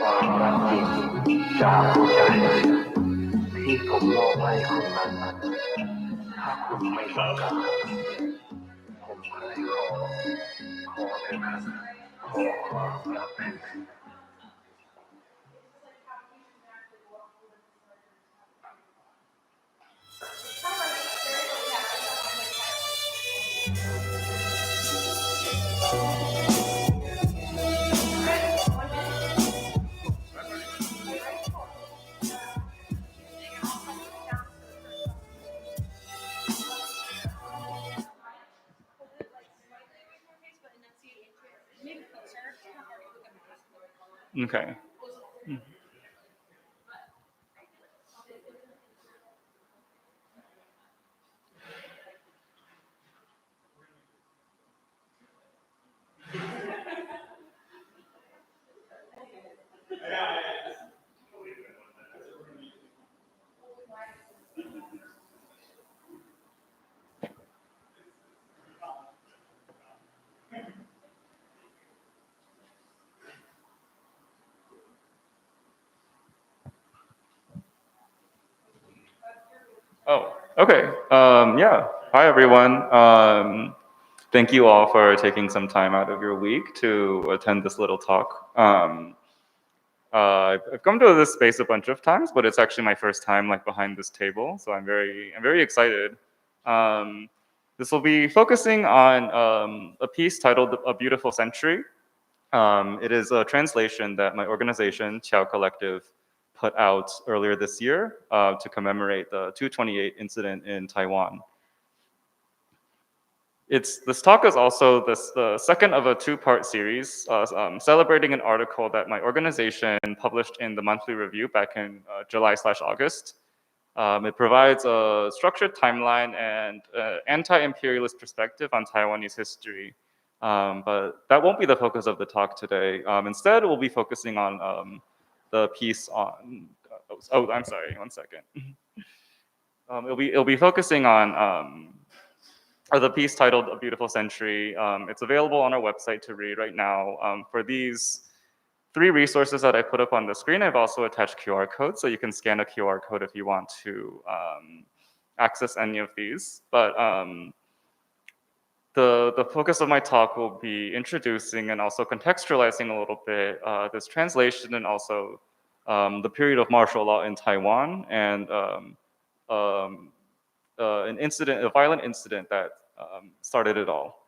ความรักจริงจากหัวใจที่ผมมอบให้คุณนั้นถ้าคุณไม่ต้องการผมก็เลยขอเถอะครับขอความรัก Okay. Oh, okay. Yeah. Hi, everyone. Thank you all for taking some time out of your week to attend this little talk. I've come to this space a bunch of times, but it's actually my first time like behind this table, so I'm very excited. This will be focusing on a piece titled "A Beautiful Century." It is a translation that my organization, Qiao Collective, put out earlier this year to commemorate the 228 incident in Taiwan. This talk is also the second of a two-part series celebrating an article that my organization published in the Monthly Review back in July/August. It provides a structured timeline and anti-imperialist perspective on Taiwanese history. But that won't be the focus of the talk today. Instead, we'll be focusing on the piece on. Oh, I'm sorry. One second. It'll be focusing on the piece titled "A Beautiful Century." It's available on our website to read right now. For these three resources that I put up on the screen, I've also attached QR codes, so you can scan a QR code if you want to access any of these. But the focus of my talk will be introducing and also contextualizing a little bit this translation and also the period of martial law in Taiwan and um, a violent incident that started it all.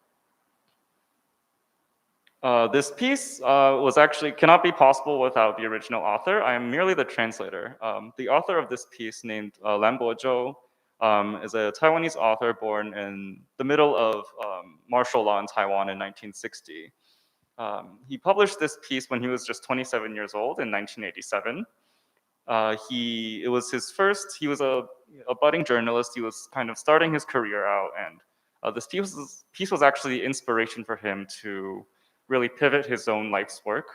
This piece cannot be possible without the original author. I am merely the translator. The author of this piece, named Lan Bozhou, is a Taiwanese author born in the middle of martial law in Taiwan in 1960. He published this piece when he was just 27 years old in 1987. It was his first. He was a budding journalist. He was kind of starting his career out, and this piece was actually the inspiration for him to really pivot his own life's work.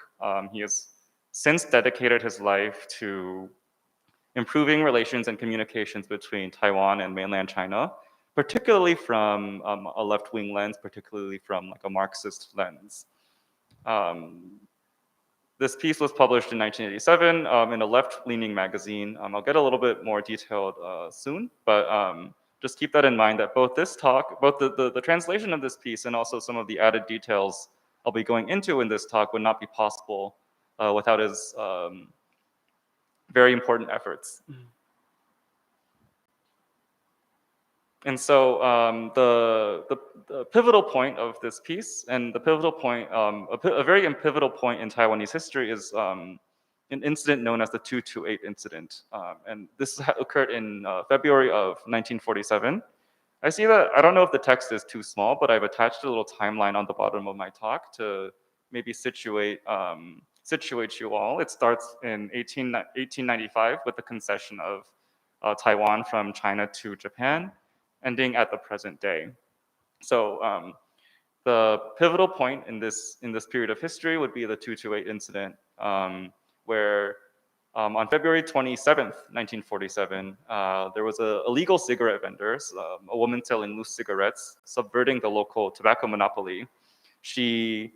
He has since dedicated his life to improving relations and communications between Taiwan and mainland China, particularly from a left-wing lens, particularly from like a Marxist lens. This piece was published in 1987 in a left-leaning magazine. I'll get a little bit more detailed soon, but just keep that in mind that both this talk, both the translation of this piece and also some of the added details I'll be going into in this talk would not be possible without his very important efforts. And so the pivotal point of this piece and the pivotal point, a very pivotal point in Taiwanese history is an incident known as the 228 incident. And this occurred in February of 1947. I see that, I don't know if the text is too small, but I've attached a little timeline on the bottom of my talk to maybe situate you all. It starts in 1895 with the concession of Taiwan from China to Japan, ending at the present day. So the pivotal point in this period of history would be the 228 incident, where on February 27th, 1947, there was a illegal cigarette vendor, a woman selling loose cigarettes, subverting the local tobacco monopoly. She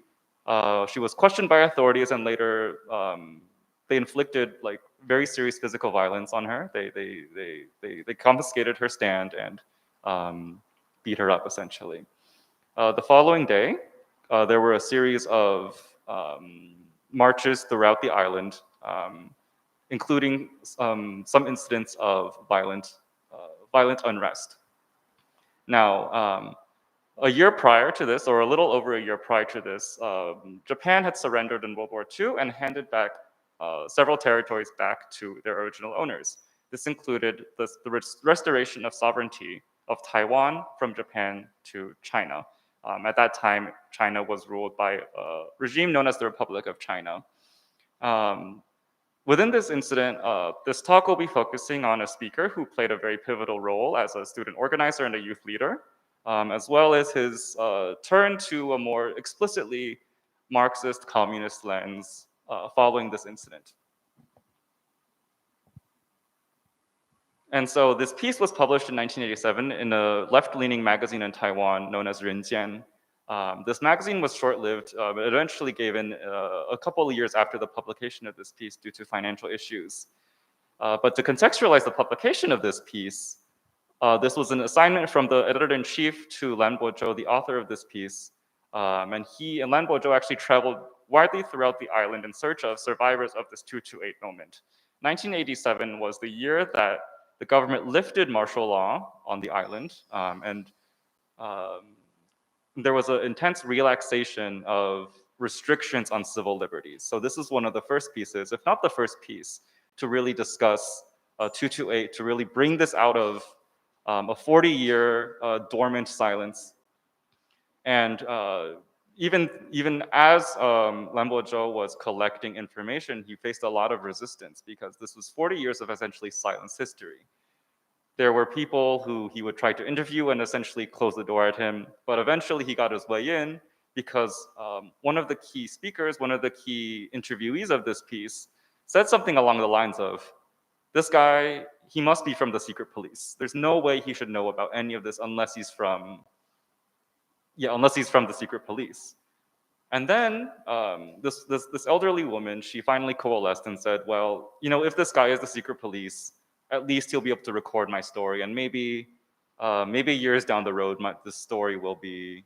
was questioned by authorities, and later they inflicted like very serious physical violence on her. They confiscated her stand and beat her up essentially. The following day, there were a series of marches throughout the island, including some incidents of violent unrest. Now, a year prior to this, or a little over a year prior to this, Japan had surrendered in World War II and handed back several territories back to their original owners. This included the restoration of sovereignty of Taiwan from Japan to China. At that time, China was ruled by a regime known as the Republic of China. Within this incident, this talk will be focusing on a speaker who played a very pivotal role as a student organizer and a youth leader, as well as his turn to a more explicitly Marxist communist lens following this incident. And so this piece was published in 1987 in a left-leaning magazine in Taiwan known as Renjian. This magazine was short-lived. It eventually gave in a couple of years after the publication of this piece due to financial issues. But to contextualize the publication of this piece, this was an assignment from the editor-in-chief to Lan Bozhou, the author of this piece. And he and Lan Bozhou actually traveled widely throughout the island in search of survivors of this 228 moment. 1987 was the year that the government lifted martial law on the island, and there was an intense relaxation of restrictions on civil liberties. So this is one of the first pieces, if not the first piece, to really discuss 228, to really bring this out of a 40-year dormant silence. And even as Lambo Zhou was collecting information, he faced a lot of resistance because this was 40 years of essentially silence history. There were people who he would try to interview and essentially close the door at him, but eventually he got his way in because one of the key speakers, one of the key interviewees of this piece, said something along the lines of, "This guy, he must be from the secret police. There's no way he should know about any of this unless he's from, yeah, unless he's from the secret police." And then this elderly woman, she finally coalesced and said, "Well, you know, if this guy is the secret police, at least he'll be able to record my story, and maybe years down the road, this story will be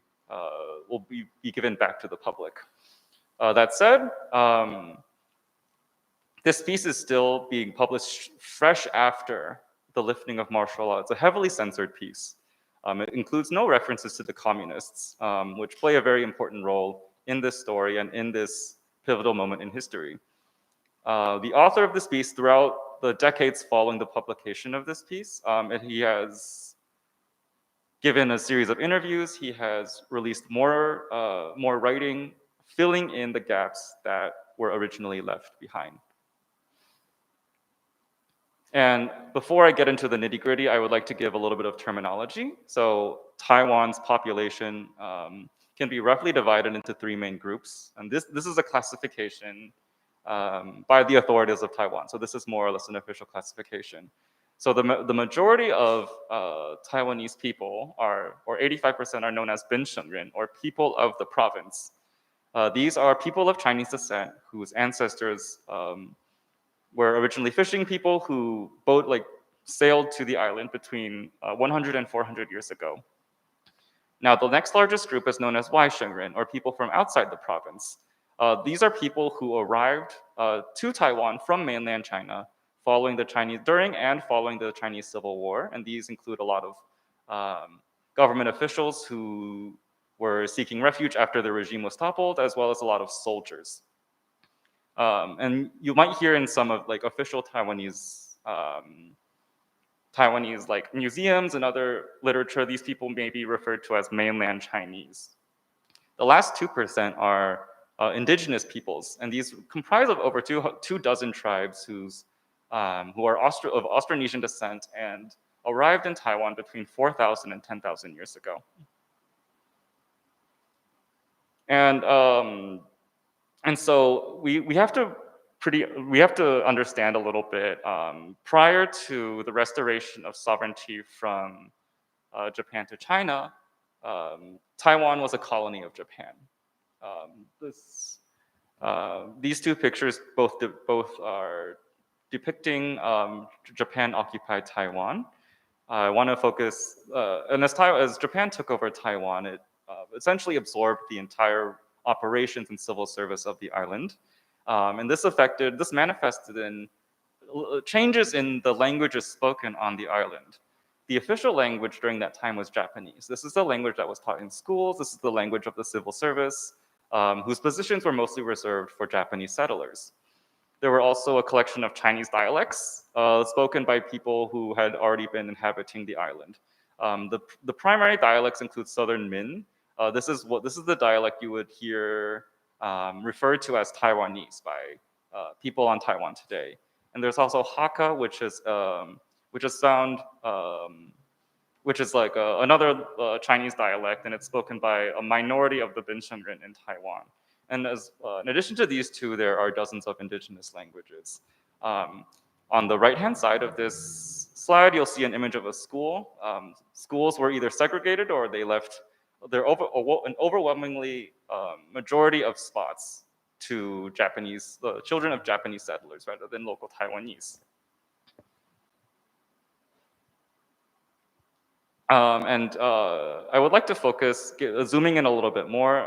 given back to the public." That said, this piece is still being published fresh after the lifting of martial law. It's a heavily censored piece. It includes no references to the communists, which play a very important role in this story and in this pivotal moment in history. The author of this piece, throughout the decades following the publication of this piece, he has given a series of interviews. He has released more writing, filling in the gaps that were originally left behind. And before I get into the nitty-gritty, I would like to give a little bit of terminology. So Taiwan's population can be roughly divided into three main groups. And this is a classification by the authorities of Taiwan. So this is more or less an official classification. So the majority of Taiwanese people or 85% are known as Bin Shengren, or people of the province. These are people of Chinese descent whose ancestors were originally fishing people who sailed to the island between 100 and 400 years ago. Now, the next largest group is known as Wai Shengren, or people from outside the province. These are people who arrived to Taiwan from mainland China during and following the Chinese Civil War, and these include a lot of government officials who were seeking refuge after the regime was toppled, as well as a lot of soldiers. And you might hear in some of official Taiwanese museums and other literature, these people may be referred to as mainland Chinese. The last 2% are indigenous peoples, and these comprise of over two dozen tribes who are of Austronesian descent and arrived in Taiwan between 4,000 and 10,000 years ago. And so we have to understand a little bit, prior to the restoration of sovereignty from Japan to China, Taiwan was a colony of Japan. These two pictures both are depicting Japan-occupied Taiwan. I want to focus, and as Japan took over Taiwan, it essentially absorbed the entire operations and civil service of the island. And this manifested in changes in the languages spoken on the island. The official language during that time was Japanese. This is the language that was taught in schools. This is the language of the civil service, whose positions were mostly reserved for Japanese settlers. There were also a collection of Chinese dialects spoken by people who had already been inhabiting the island. The primary dialects include Southern Min. This is the dialect you would hear referred to as Taiwanese by people on Taiwan today. And there's also Hakka, which is another Chinese dialect, and it's spoken by a minority of the Bin Shengren in Taiwan. And in addition to these two, there are dozens of indigenous languages. On the right-hand side of this slide, you'll see an image of a school. Schools were either segregated or they left an overwhelmingly majority of spots to the children of Japanese settlers rather than local Taiwanese. I would like to focus, zooming in a little bit more.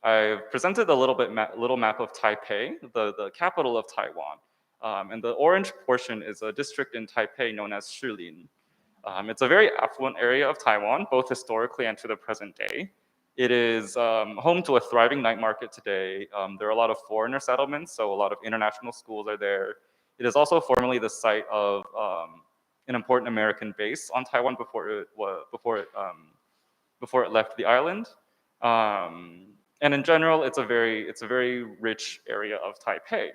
I've presented a little map of Taipei, the capital of Taiwan. And the orange portion is a district in Taipei known as Shilin. It's a very affluent area of Taiwan, both historically and to the present day. It is home to a thriving night market today. There are a lot of foreigner settlements, so a lot of international schools are there. It is also formerly the site of an important American base on Taiwan before it before it left the island. And in general, it's a very rich area of Taipei.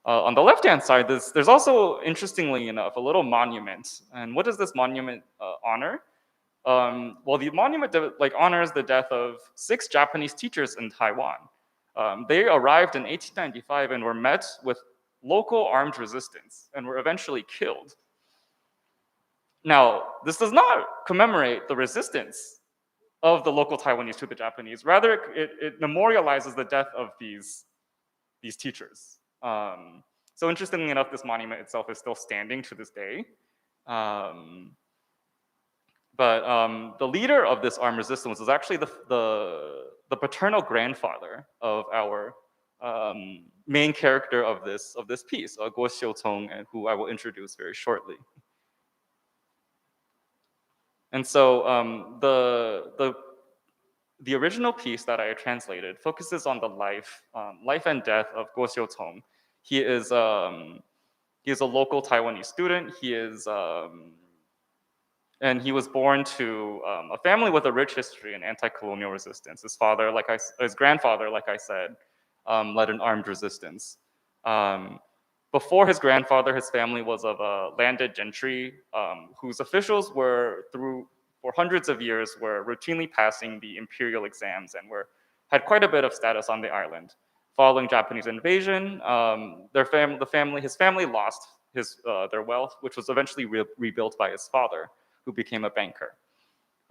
On the left-hand side, there's also, interestingly enough, a little monument. And what does this monument honor? Well, the monument honors the death of 6 Japanese teachers in Taiwan. They arrived in 1895 and were met with local armed resistance and were eventually killed. Now, this does not commemorate the resistance of the local Taiwanese to the Japanese. Rather, it memorializes the death of these teachers. So interestingly enough, this monument itself is still standing to this day. But the leader of this armed resistance was actually the paternal grandfather of our main character of this piece, Guo Xiutong, and who I will introduce very shortly. And so the original piece that I translated focuses on the life and death of Guo Xiutong. He is a local Taiwanese student. And he was born to a family with a rich history in anti-colonial resistance. His grandfather, like I said, led an armed resistance. Before his grandfather, his family was of a landed gentry whose officials for hundreds of years, were routinely passing the imperial exams and had quite a bit of status on the island. Following Japanese invasion, his family lost their wealth, which was eventually rebuilt by his father, who became a banker.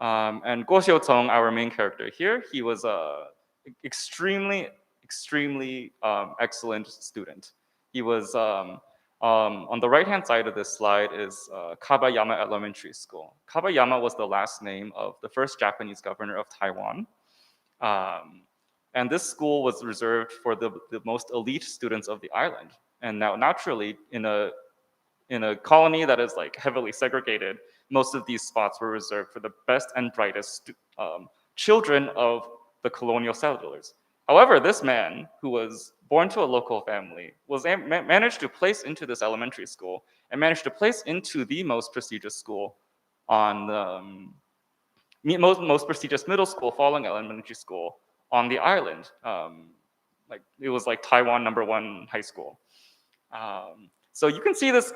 And Guo Xiutong, our main character here, he was a extremely excellent student. He was on the right-hand side of this slide is Kabayama Elementary School. Kabayama was the last name of the first Japanese governor of Taiwan. And this school was reserved for the most elite students of the island. And now, naturally, in a colony that is heavily segregated, most of these spots were reserved for the best and brightest children of the colonial settlers. However, this man, who was born to a local family, managed to place into this elementary school and managed to place into the most prestigious school on the most prestigious middle school following elementary school on the island. It was like Taiwan #1 high school. So you can see this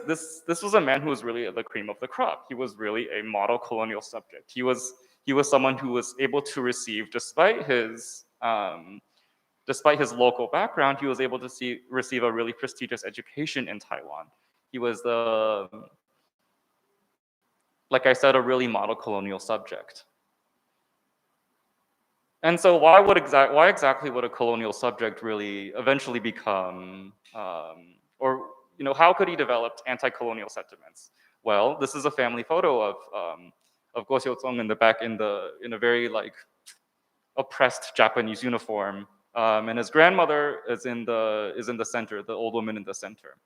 was a man who was really the cream of the crop. He was really a model colonial subject. He was someone who was able to receive, despite his local background, he was able to receive a really prestigious education in Taiwan. He was like I said, a really model colonial subject. And so why exactly would a colonial subject really eventually become, how could he develop anti-colonial sentiments? Well, this is a family photo of Guo Xiutong in the back in a very oppressed Japanese uniform, and his grandmother is in the center, the old woman in the center.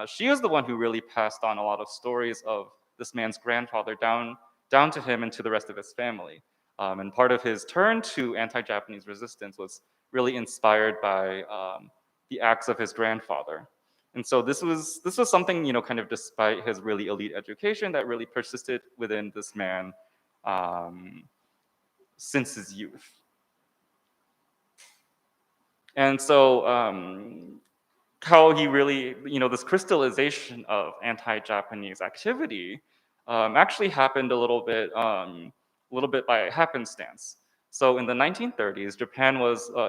She is the one who really passed on a lot of stories of this man's grandfather down to him and to the rest of his family. And part of his turn to anti-Japanese resistance was really inspired by the acts of his grandfather. And so this was something, kind of despite his really elite education, that really persisted within this man since his youth. And so how he really, this crystallization of anti-Japanese activity actually happened a little bit by happenstance. So in the 1930s,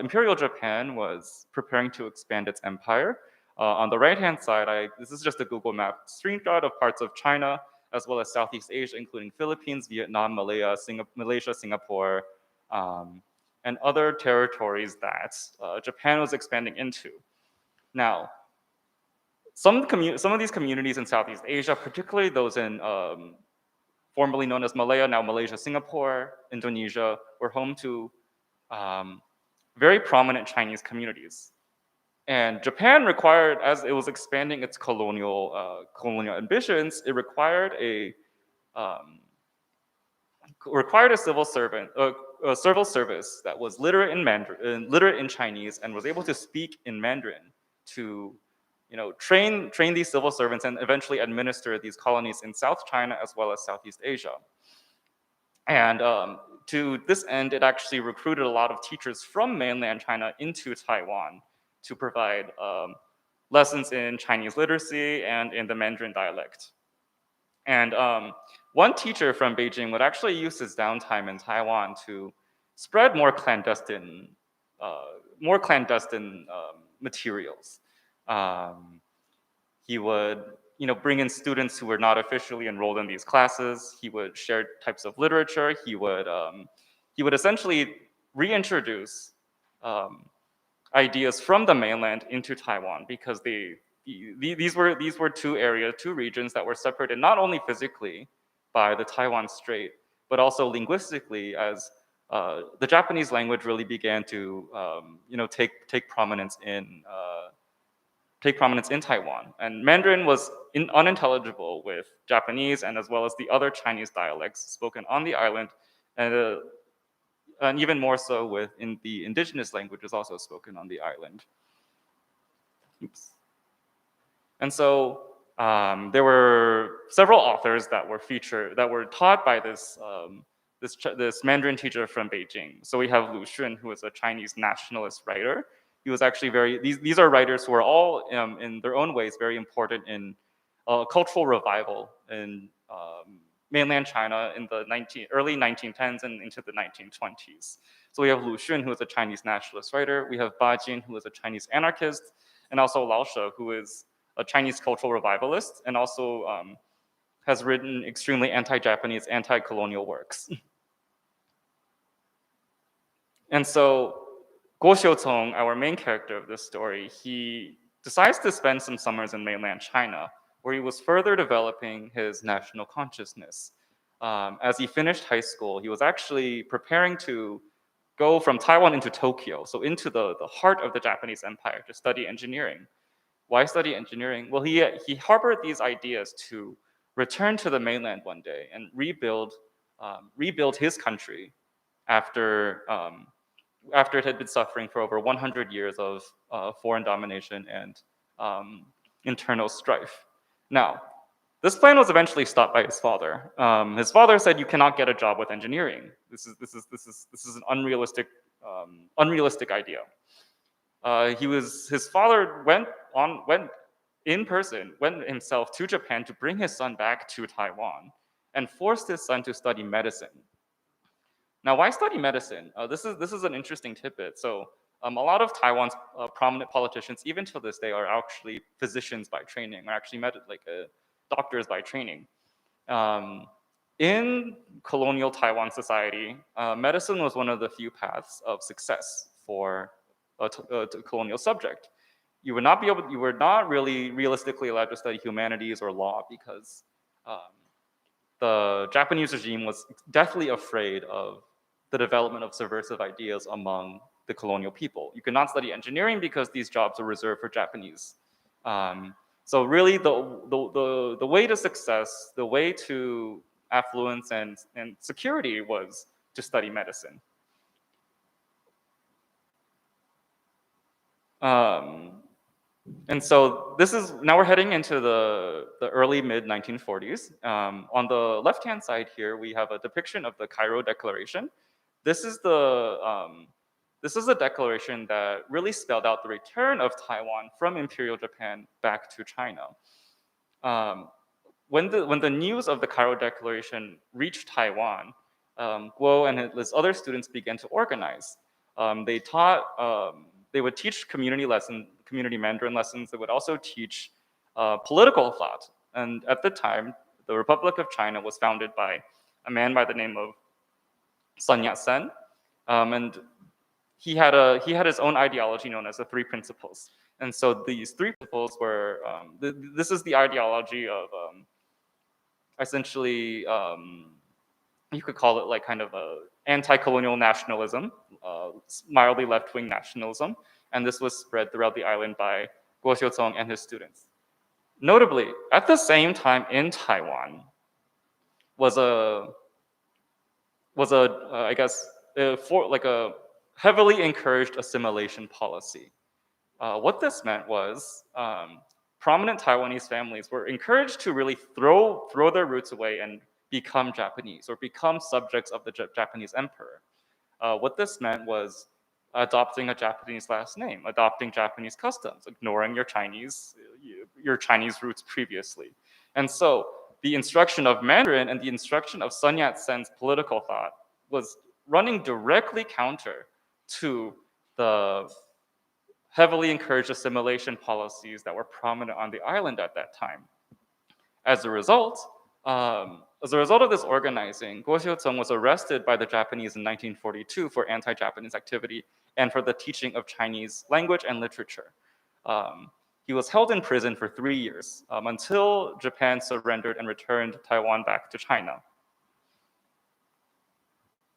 Imperial Japan was preparing to expand its empire. On the right-hand side, this is just a Google map screenshot of parts of China, as well as Southeast Asia, including Philippines, Vietnam, Malaysia, Singapore, and other territories that Japan was expanding into. Now, some of these communities in Southeast Asia, particularly those in formerly known as Malaya, now Malaysia, Singapore, Indonesia, were home to very prominent Chinese communities. And Japan required, as it was expanding its colonial ambitions, it required a civil service that was literate in Mandarin, literate in Chinese, and was able to speak in Mandarin to, train these civil servants and eventually administer these colonies in South China as well as Southeast Asia. And to this end, it actually recruited a lot of teachers from mainland China into Taiwan to provide lessons in Chinese literacy and in the Mandarin dialect. And one teacher from Beijing would actually use his downtime in Taiwan to spread more clandestine materials. Um, he would, bring in students who were not officially enrolled in these classes. He would share types of literature. He would essentially reintroduce um, ideas from the mainland into Taiwan because these were two regions that were separated not only physically by the Taiwan Strait, but also linguistically as the Japanese language really began to take prominence in Taiwan. And Mandarin was unintelligible with Japanese and as well as the other Chinese dialects spoken on the island, and even more so with in the indigenous languages also spoken on the island. Oops. And so there were several authors that were taught by this Mandarin teacher from Beijing. So we have Lu Xun, who is a Chinese nationalist writer. He was actually these are writers who are all in their own ways very important in cultural revival in mainland China in the early 1910s and into the 1920s. So we have Lu Xun, who is a Chinese nationalist writer. We have Ba Jin, who is a Chinese anarchist, and also Lao She, who is a Chinese cultural revivalist and also has written extremely anti-Japanese, anti-colonial works. And so Guo Xiutong, our main character of this story, he decides to spend some summers in mainland China, where he was further developing his national consciousness. As he finished high school, he was actually preparing to go from Taiwan into Tokyo, so into the heart of the Japanese Empire, to study engineering. Why study engineering? Well, he harbored these ideas to return to the mainland one day and rebuild his country after after it had been suffering for over 100 years of foreign domination and internal strife. Now, this plan was eventually stopped by his father. His father said, "You cannot get a job with engineering. This is an unrealistic idea." His father went in person, went himself to Japan to bring his son back to Taiwan and forced his son to study medicine. Now, why study medicine? This is an interesting tidbit. So a lot of Taiwan's prominent politicians, even to this day, are actually physicians by training, or actually doctors by training. In colonial Taiwan society, medicine was one of the few paths of success for a colonial subject. You were not really realistically allowed to study humanities or law because the Japanese regime was deathly afraid of the development of subversive ideas among the colonial people. You could not study engineering because these jobs were reserved for Japanese. So really, the way to success, the way to affluence and security was to study medicine. And so now we're heading into the early mid 1940s. On the left-hand side here, we have a depiction of the Cairo Declaration. This is a declaration that really spelled out the return of Taiwan from Imperial Japan back to China. When the news of the Cairo Declaration reached Taiwan, Guo and his other students began to organize. They would teach community Mandarin lessons. They would also teach political thought. And at the time, the Republic of China was founded by a man by the name of Sun Yat-sen, and he had his own ideology known as the Three Principles. And so these three principles were this is the ideology of essentially you could call it like kind of a anti-colonial nationalism, mildly left-wing nationalism, and this was spread throughout the island by Guo Xiutong and his students. Notably, at the same time in Taiwan was a heavily encouraged assimilation policy. What this meant was prominent Taiwanese families were encouraged to really throw their roots away and become Japanese or become subjects of the Japanese emperor. What this meant was adopting a Japanese last name, adopting Japanese customs, ignoring your Chinese roots previously. And so the instruction of Mandarin and the instruction of Sun Yat-sen's political thought was running directly counter to the heavily encouraged assimilation policies that were prominent on the island at that time. As a result, of this organizing, Guo Xiuzong was arrested by the Japanese in 1942 for anti-Japanese activity and for the teaching of Chinese language and literature. He was held in prison for 3 years until Japan surrendered and returned Taiwan back to China.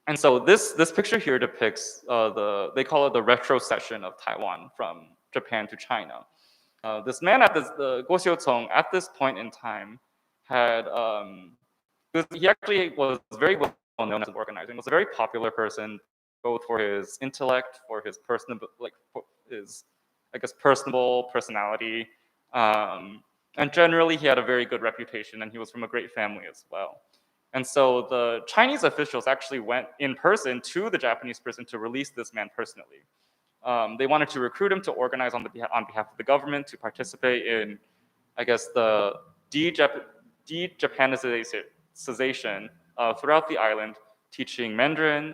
And so this picture here depicts they call it the retrocession of Taiwan from Japan to China. This man Guo Xiuzong at this point in time had he actually was very well known as an organizer. He was a very popular person, both for his intellect, for his personable personality, and generally he had a very good reputation, and he was from a great family as well. And so the Chinese officials actually went in person to the Japanese prison to release this man personally. They wanted to recruit him to organize on behalf of the government to participate in, I guess, the de-Japanization throughout the island, teaching Mandarin,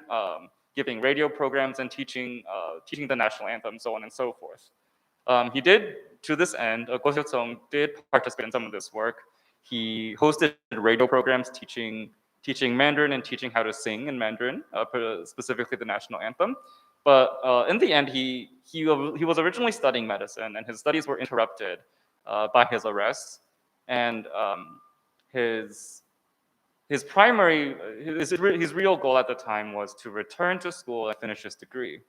giving radio programs, and teaching the national anthem, so on and so forth. He did, to this end, Guo Xiuzong did participate in some of this work. He hosted radio programs teaching Mandarin and teaching how to sing in Mandarin, specifically the national anthem. But in the end, he was originally studying medicine, and his studies were interrupted by his arrest. And his real goal at the time was to return to school and finish his degree.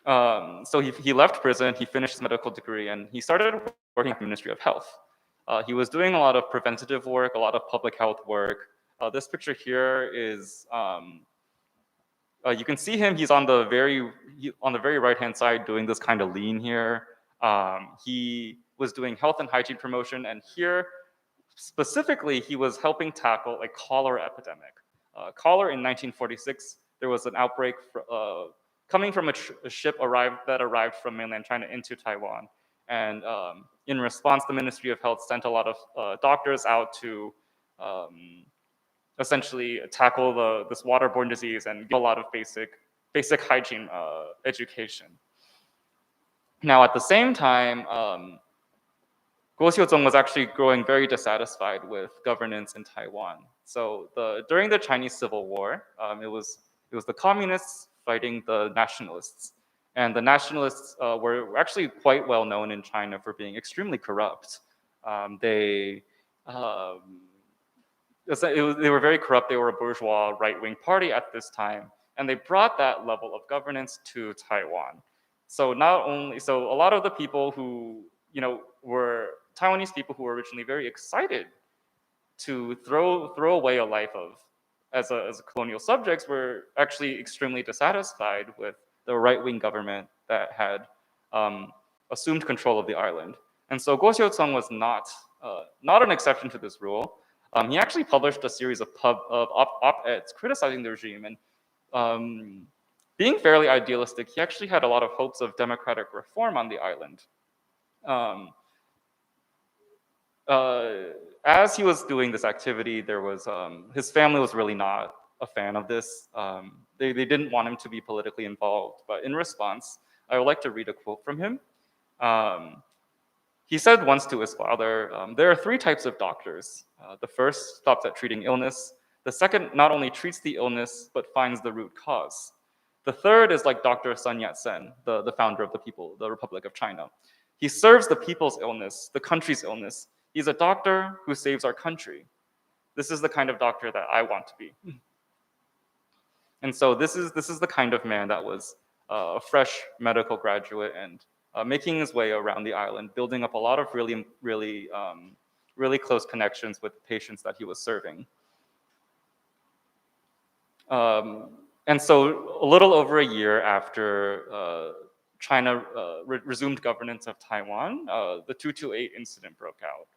So he left prison, he finished his medical degree, and he started working at the Ministry of Health. He was doing a lot of preventative work, a lot of public health work. This picture here is, you can see him, he's on the very right-hand side doing this kind of lean here. He was doing health and hygiene promotion, and here, specifically, he was helping tackle a cholera epidemic. Cholera in 1946, there was an outbreak coming from a ship that arrived from mainland China into Taiwan. And in response, the Ministry of Health sent a lot of doctors out to essentially tackle this waterborne disease and give a lot of basic hygiene education. Now, at the same time, Guo Xiuzong was actually growing very dissatisfied with governance in Taiwan. So during the Chinese Civil War, it was the communists fighting the nationalists. And the nationalists were actually quite well known in China for being extremely corrupt. They were very corrupt. They were a bourgeois right-wing party at this time, and they brought that level of governance to Taiwan. So a lot of the people who were Taiwanese people who were originally very excited to throw away a life as a colonial subjects were actually extremely dissatisfied with the right-wing government that had assumed control of the island. And so Guo Xiuzong was not an exception to this rule. He actually published a series of op-eds criticizing the regime, and being fairly idealistic, he actually had a lot of hopes of democratic reform on the island. As he was doing this activity, there was his family was really not a fan of this. They didn't want him to be politically involved, but in response, I would like to read a quote from him. He said once to his father, there are 3 types of doctors. The first stops at treating illness. The second not only treats the illness, but finds the root cause. The third is like Dr. Sun Yat-sen, the founder of the Republic of China. He serves the people's illness, the country's illness. He's a doctor who saves our country. This is the kind of doctor that I want to be. And so this is the kind of man that was a fresh medical graduate and making his way around the island, building up a lot of really close connections with patients that he was serving. And so a little over a year after China resumed governance of Taiwan, the 228 incident broke out.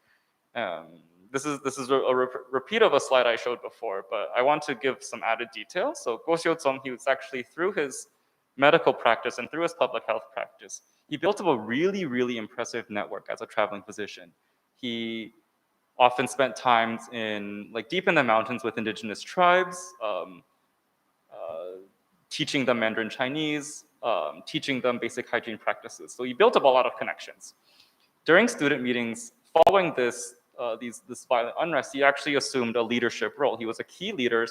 this is a repeat of a slide I showed before, but I want to give some added detail. So Guo Xiuzong, he was actually through his medical practice and through his public health practice, he built up a really, really impressive network as a traveling physician. He often spent times in like deep in the mountains with indigenous tribes, teaching them Mandarin Chinese, teaching them basic hygiene practices. So he built up a lot of connections. During student meetings, following this violent unrest, he actually assumed a leadership role. He was a key leader,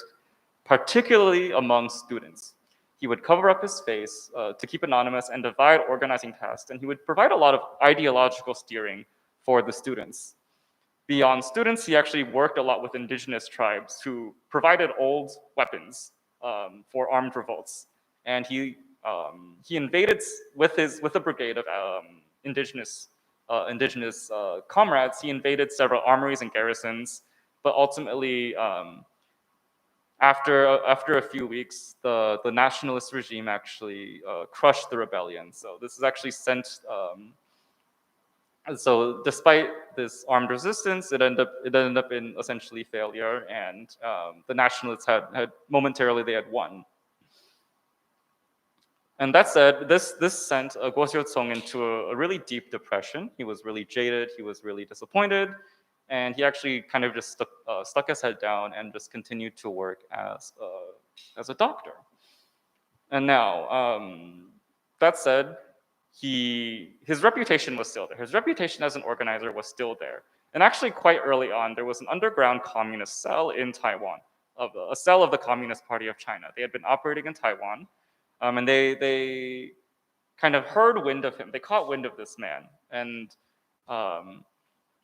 particularly among students. He would cover up his face to keep anonymous and divide organizing tasks, and he would provide a lot of ideological steering for the students. Beyond students, he actually worked a lot with indigenous tribes who provided old weapons for armed revolts, and he invaded with a brigade of indigenous comrades. He invaded several armories and garrisons, but ultimately, after a few weeks, the nationalist regime actually crushed the rebellion. So this is actually sent. So despite this armed resistance, it ended up in essentially failure, and the nationalists had momentarily they had won. And that said, this sent Guo Xiuzong into a really deep depression. He was really jaded. He was really disappointed, and he actually kind of just stuck his head down and just continued to work as a doctor. And now, that said, his reputation was still there. His reputation as an organizer was still there. And actually, quite early on, there was an underground communist cell in Taiwan, a cell of the Communist Party of China. They had been operating in Taiwan, and they kind of heard wind of him. They caught wind of this man, and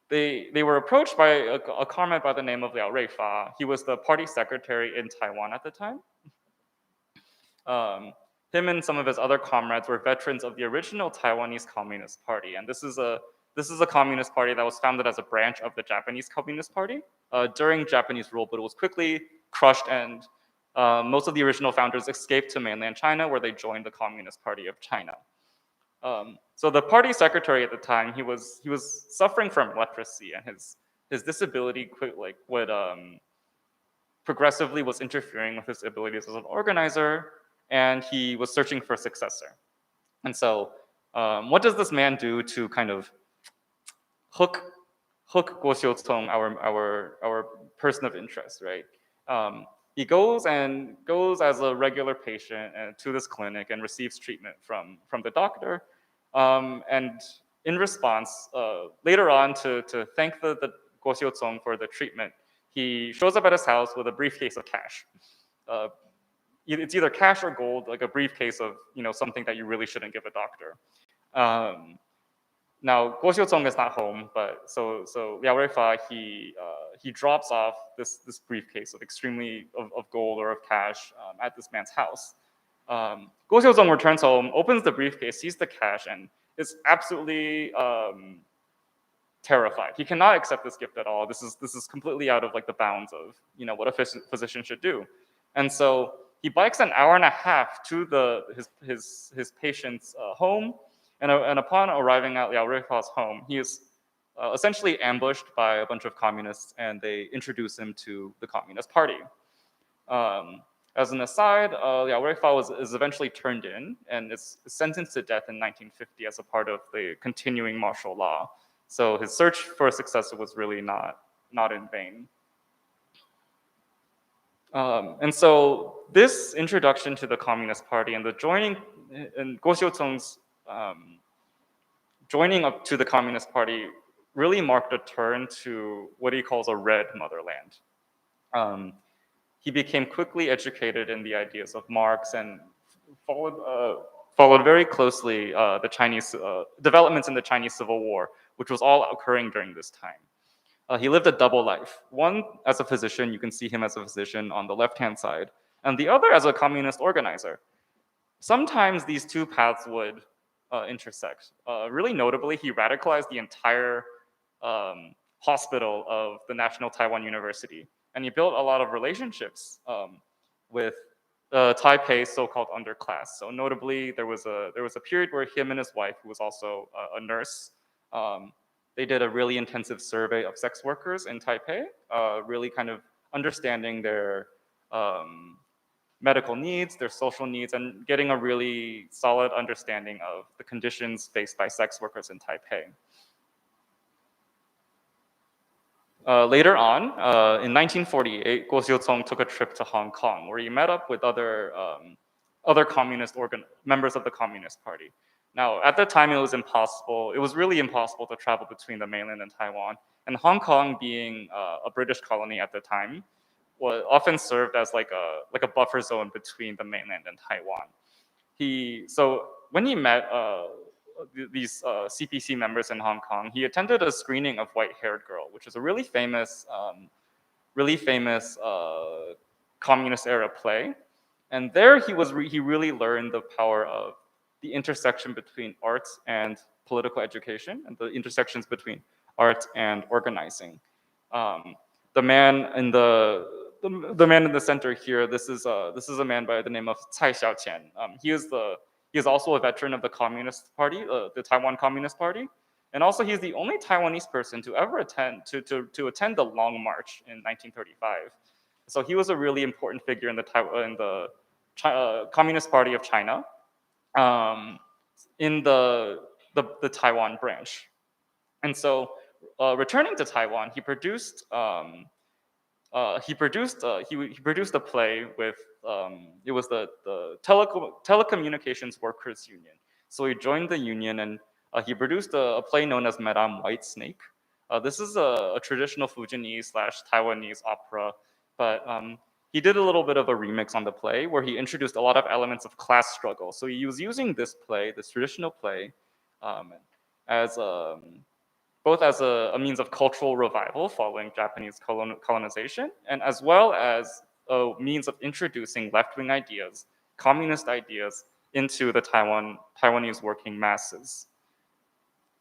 they were approached by a comrade by the name of Liao Ruifa. He was the party secretary in Taiwan at the time. Him and some of his other comrades were veterans of the original Taiwanese Communist Party, and this is a communist party that was founded as a branch of the Japanese Communist Party during Japanese rule, but it was quickly crushed, and most of the original founders escaped to mainland China, where they joined the Communist Party of China. So the party secretary at the time, he was suffering from leprosy, and his disability would progressively was interfering with his abilities as an organizer, and he was searching for a successor. And so, what does this man do to kind of hook Guo Xiuzong, our person of interest, right? He goes as a regular patient to this clinic and receives treatment from the doctor, and in response, later on to thank the Guo Xiuzong for the treatment, he shows up at his house with a briefcase of cash. It's either cash or gold, like a briefcase of something that you really shouldn't give a doctor. Now Guo Xiuzong is not home, but so Liao Ruifa he drops off this briefcase of gold or of cash at this man's house. Guo Xiuzong returns home, opens the briefcase, sees the cash, and is absolutely terrified. He cannot accept this gift at all. This is completely out of like the bounds of what a physician should do, and so he bikes an hour and a half to his patient's home, and upon arriving at Liao Ruifa's home, he is essentially ambushed by a bunch of communists, and they introduce him to the Communist Party. As an aside, Liao Ruifa is eventually turned in and is sentenced to death in 1950 as a part of the continuing martial law. So his search for a successor was really not in vain. And so this introduction to the Communist Party and the joining, and Guo Xiuzong's joining up to the Communist Party really marked a turn to what he calls a red motherland. He became quickly educated in the ideas of Marx and followed very closely the Chinese developments in the Chinese Civil War, which was all occurring during this time. He lived a double life. One as a physician, you can see him as a physician on the left-hand side, and the other as a communist organizer. Sometimes these two paths would intersect. Really notably, he radicalized the entire hospital of the National Taiwan University, and he built a lot of relationships with Taipei's so-called underclass. So notably, there was a period where him and his wife, who was also a nurse, They did a really intensive survey of sex workers in Taipei, really kind of understanding their medical needs, their social needs, and getting a really solid understanding of the conditions faced by sex workers in Taipei. Later on, in 1948, Guo Xiuzong took a trip to Hong Kong, where he met up with other members of the Communist Party. Now, at the time, it was impossible. It was really impossible to travel between the mainland and Taiwan. And Hong Kong, being a British colony at the time, was often served as like a buffer zone between the mainland and Taiwan. So when he met these CPC members in Hong Kong, he attended a screening of White Haired Girl, which is a really famous communist era play. And there he really learned the power of the intersection between arts and political education, and the intersections between art and organizing. The man in the man in the center here, this is a man by the name of Cai Xiaoqian. He is also a veteran of the Communist Party, the Taiwan Communist Party, and also he's the only Taiwanese person to ever attend the Long March in 1935. So he was a really important figure in the Communist Party of China, in the Taiwan branch. And so, returning to Taiwan, he produced he produced a play with it was the Telecommunications Workers Union. So he joined the union, and he produced a play known as Madame Whitesnake. This is a traditional Fujianese/Taiwanese opera, but he did a little bit of a remix on the play where he introduced a lot of elements of class struggle. So he was using this traditional play, as both as a means of cultural revival following Japanese colonization, and as well as a means of introducing left-wing ideas, communist ideas, into the Taiwanese working masses.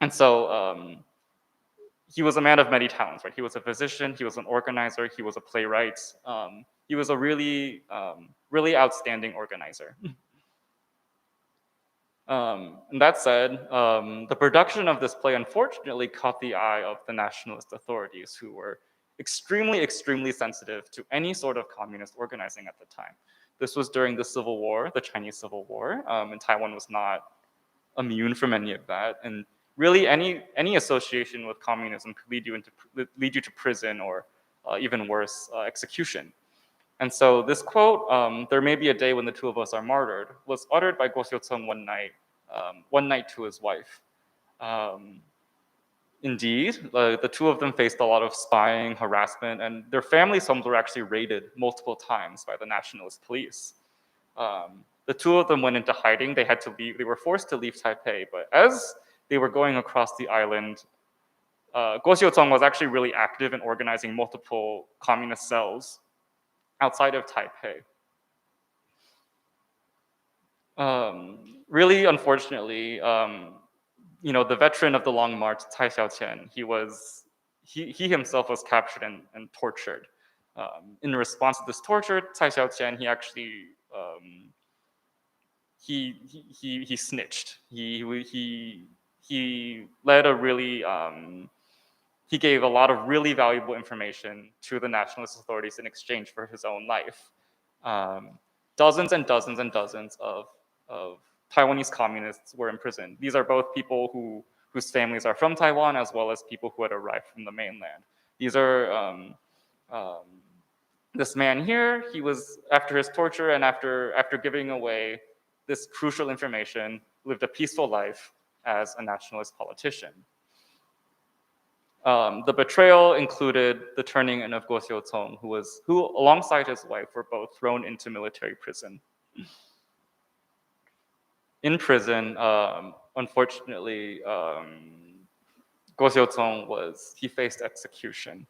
And so he was a man of many talents, right? He was a physician, he was an organizer, he was a playwright. He was a really outstanding organizer. And that said, the production of this play unfortunately caught the eye of the nationalist authorities, who were extremely sensitive to any sort of communist organizing at the time. This was during the Civil War, the Chinese Civil War, and Taiwan was not immune from any of that. And really, any association with communism could lead you to prison, or even worse, execution. And so this quote, "There may be a day when the two of us are martyred," was uttered by Guo Xiuzong one night to his wife. Indeed, the two of them faced a lot of spying, harassment, and their families' homes were actually raided multiple times by the nationalist police. The two of them went into hiding. They had to leave. They were forced to leave Taipei, but as they were going across the island, Guo Xiuzong was actually really active in organizing multiple communist cells outside of Taipei. Really, unfortunately, the veteran of the Long March, Cai Xiaoqian, he himself was captured and tortured. In response to this torture, Cai Xiaoqian, he actually he snitched. He led a really he gave a lot of really valuable information to the nationalist authorities in exchange for his own life. Dozens and dozens and dozens of Taiwanese communists were imprisoned. These are both people whose families are from Taiwan, as well as people who had arrived from the mainland. These are this man here. He was, after his torture and after giving away this crucial information, lived a peaceful life as a nationalist politician. The betrayal included the turning in of Guo Xiuzong, who alongside his wife were both thrown into military prison. In prison, unfortunately, Guo Xiuzong faced execution.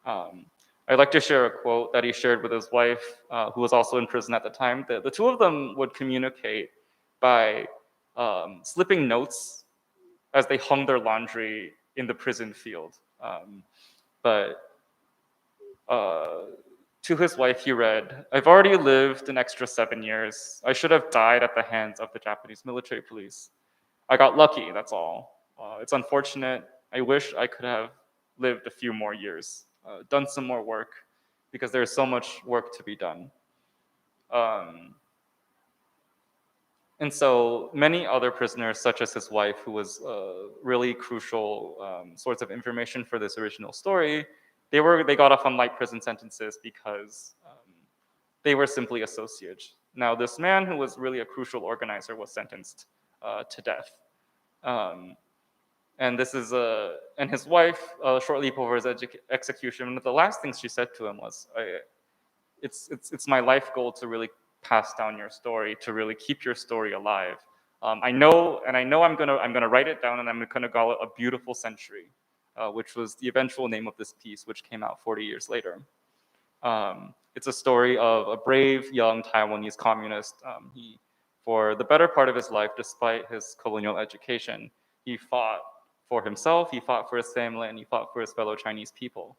I'd like to share a quote that he shared with his wife, who was also in prison at the time. The two of them would communicate by slipping notes as they hung their laundry in the prison field. To his wife, he read, "I've already lived an extra 7 years. I should have died at the hands of the Japanese military police. I got lucky, that's all. It's unfortunate, I wish I could have lived a few more years, done some more work, because there's so much work to be done. Um, and so many other prisoners, such as his wife, who was really crucial source of information for this original story, they got off on light prison sentences because they were simply associates. Now, this man who was really a crucial organizer was sentenced to death. Um, and this is and his wife, shortly before his execution, one of the last things she said to him was, it's my life goal to really pass down your story, to really keep your story alive. I know I'm gonna write it down, and I'm gonna call it A Beautiful Century, which was the eventual name of this piece, which came out 40 years later. It's a story of a brave young Taiwanese communist. For the better part of his life, despite his colonial education, he fought for himself, he fought for his family, and he fought for his fellow Chinese people.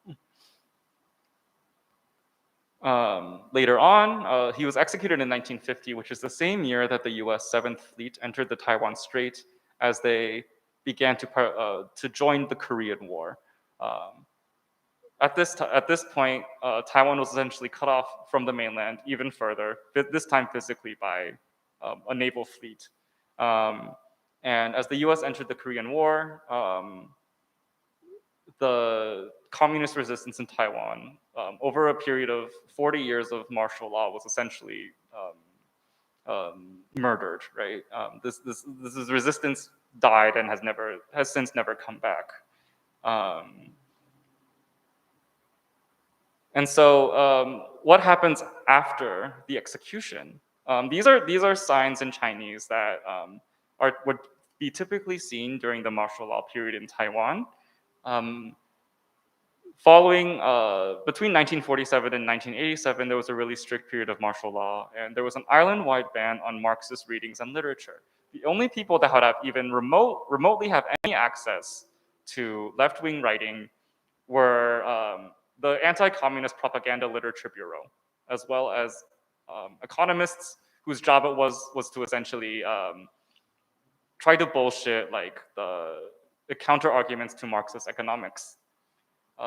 Later on, he was executed in 1950, which is the same year that the US 7th Fleet entered the Taiwan Strait as they began to join the Korean War. At this point, Taiwan was essentially cut off from the mainland even further, this time physically by a naval fleet. And as the US entered the Korean War, the communist resistance in Taiwan, over a period of 40 years of martial law, was essentially murdered. Right? This resistance died and has since never come back. And so, what happens after the execution? These are signs in Chinese that would be typically seen during the martial law period in Taiwan. Following between 1947 and 1987, there was a really strict period of martial law, and there was an island-wide ban on Marxist readings and literature. The only people that had even remotely have any access to left-wing writing were the Anti-Communist Propaganda Literature Bureau, as well as economists whose job it was to essentially try to bullshit like the counter arguments to Marxist economics.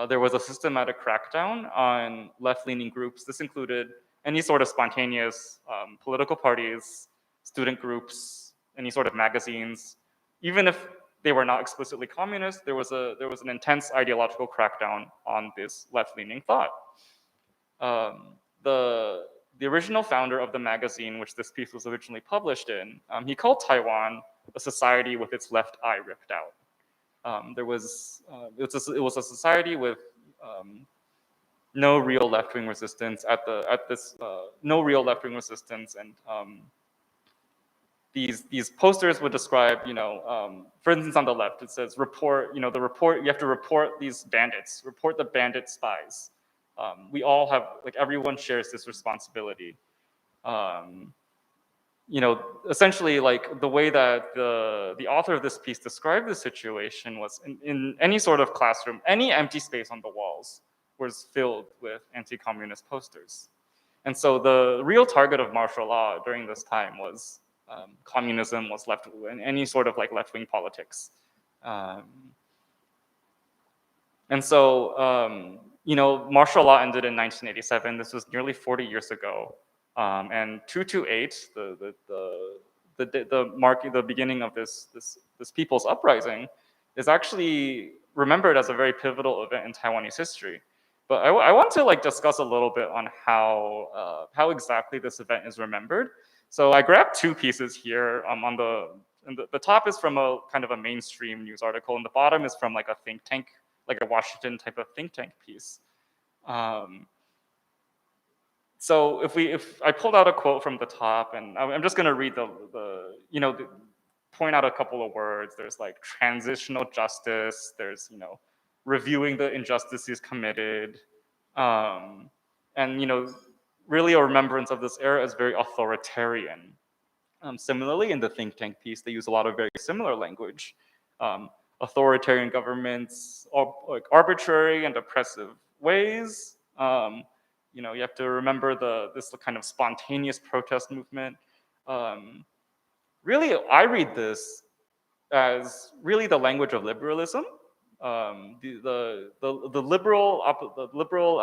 There was a systematic crackdown on left-leaning groups. This included any sort of spontaneous political parties, student groups, any sort of magazines. Even if they were not explicitly communist, there was an intense ideological crackdown on this left-leaning thought. The original founder of the magazine, which this piece was originally published in, he called Taiwan a society with its left eye ripped out. It was a society with no real left-wing resistance no real left-wing resistance, and these posters would describe, for instance, on the left it says report, you have to report these bandits, report the bandit spies. We all have, like, everyone shares this responsibility. Essentially, like, the way that the author of this piece described the situation was in any sort of classroom, any empty space on the walls was filled with anti-communist posters. And so the real target of martial law during this time was communism, was any sort of like left-wing politics. And so, martial law ended in 1987. This was nearly 40 years ago. And 228, the beginning of this people's uprising, is actually remembered as a very pivotal event in Taiwanese history. But I want to like discuss a little bit on how exactly this event is remembered. So I grabbed two pieces here. The top is from a kind of a mainstream news article, and the bottom is from like a think tank, like a Washington type of think tank piece. So if I pulled out a quote from the top, and I'm just going to read point out a couple of words. There's like transitional justice. There's reviewing the injustices committed, and really a remembrance of this era as very authoritarian. Similarly, in the think tank piece, they use a lot of very similar language. Authoritarian governments, like arbitrary and oppressive ways. You have to remember this kind of spontaneous protest movement. Really, I read this as really the language of liberalism. the liberal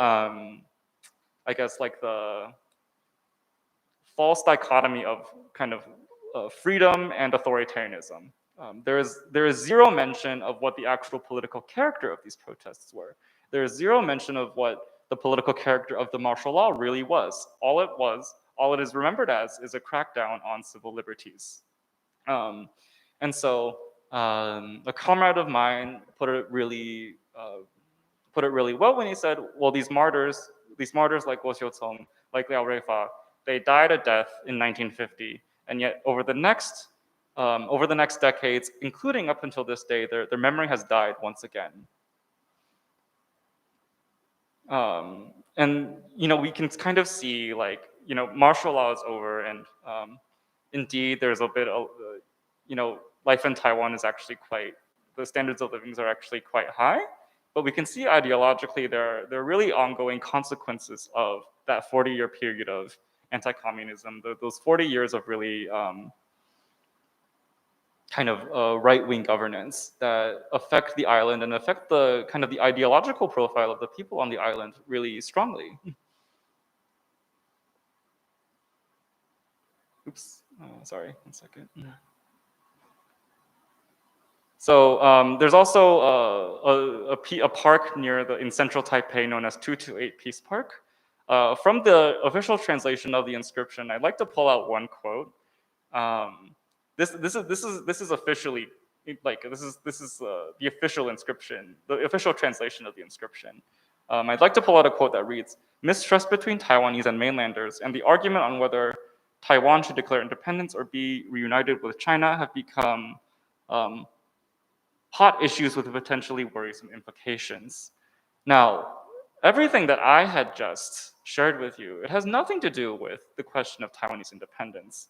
I guess like the false dichotomy of kind of freedom and authoritarianism. There is zero mention of what the actual political character of these protests were. There is zero mention of what the political character of the martial law really was. All it is remembered as, is a crackdown on civil liberties. And so a comrade of mine put it really well when he said, well, these martyrs like Guo Xiucong, like Liao Ruifa, they died a death in 1950, and yet over the next decades, including up until this day, their memory has died once again. And we can kind of see, like, martial law is over, and indeed there's a bit of life in Taiwan is actually the standards of living are actually quite high, but we can see ideologically there are really ongoing consequences of that 40-year period of anti-communism, those 40 years of really kind of right-wing governance that affect the island and affect the kind of the ideological profile of the people on the island really strongly. Oops, sorry, 1 second. So there's also a park in central Taipei known as 228 Peace Park. From the official translation of the inscription, I'd like to pull out one quote. This is officially, like, this is the official inscription, the official translation of the inscription. I'd like to pull out a quote that reads, "Mistrust between Taiwanese and mainlanders and the argument on whether Taiwan should declare independence or be reunited with China have become hot issues with potentially worrisome implications." Now, everything that I had just shared with you, it has nothing to do with the question of Taiwanese independence.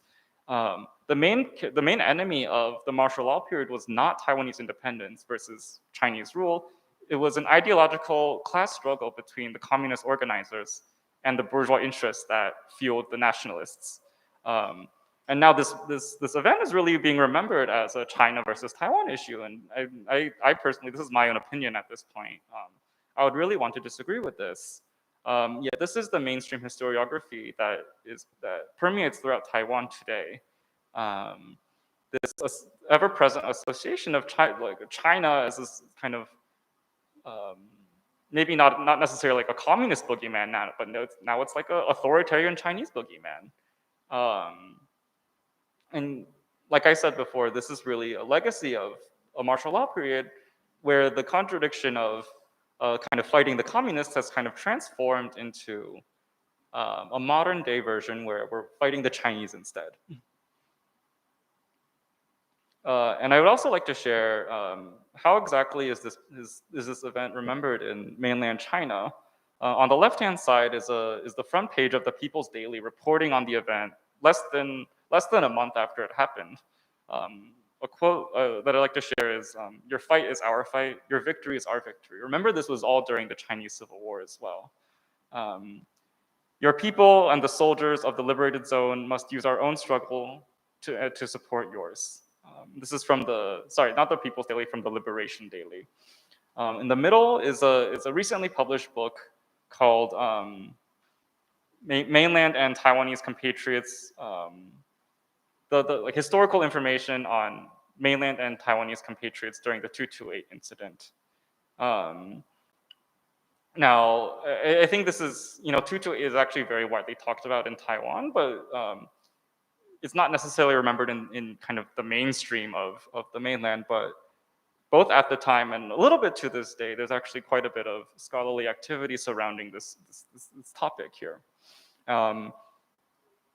The main enemy of the martial law period was not Taiwanese independence versus Chinese rule. It was an ideological class struggle between the communist organizers and the bourgeois interests that fueled the nationalists. And now this event is really being remembered as a China versus Taiwan issue. And I personally, this is my own opinion at this point, I would really want to disagree with this. Yet this is the mainstream historiography that permeates throughout Taiwan today. This ever-present association of China as this kind of maybe not necessarily like a communist boogeyman now, but now it's like an authoritarian Chinese boogeyman. And like I said before, this is really a legacy of a martial law period where the contradiction of kind of fighting the communists has kind of transformed into a modern day version where we're fighting the Chinese instead. And I would also like to share how exactly is this event remembered in mainland China. On the left-hand side is the front page of the People's Daily reporting on the event less than a month after it happened. A quote that I'd like to share is, "Your fight is our fight, your victory is our victory." Remember, this was all during the Chinese Civil War as well. "Your people and the soldiers of the liberated zone must use our own struggle to support yours." This is from not the People's Daily, from the Liberation Daily. In the middle is a recently published book called Mainland and Taiwanese Compatriots, the historical information on mainland and Taiwanese compatriots during the 228 incident. Now, I think this is, 228 is actually very widely talked about in Taiwan, but it's not necessarily remembered in kind of the mainstream of the mainland, but both at the time and a little bit to this day, there's actually quite a bit of scholarly activity surrounding this topic here.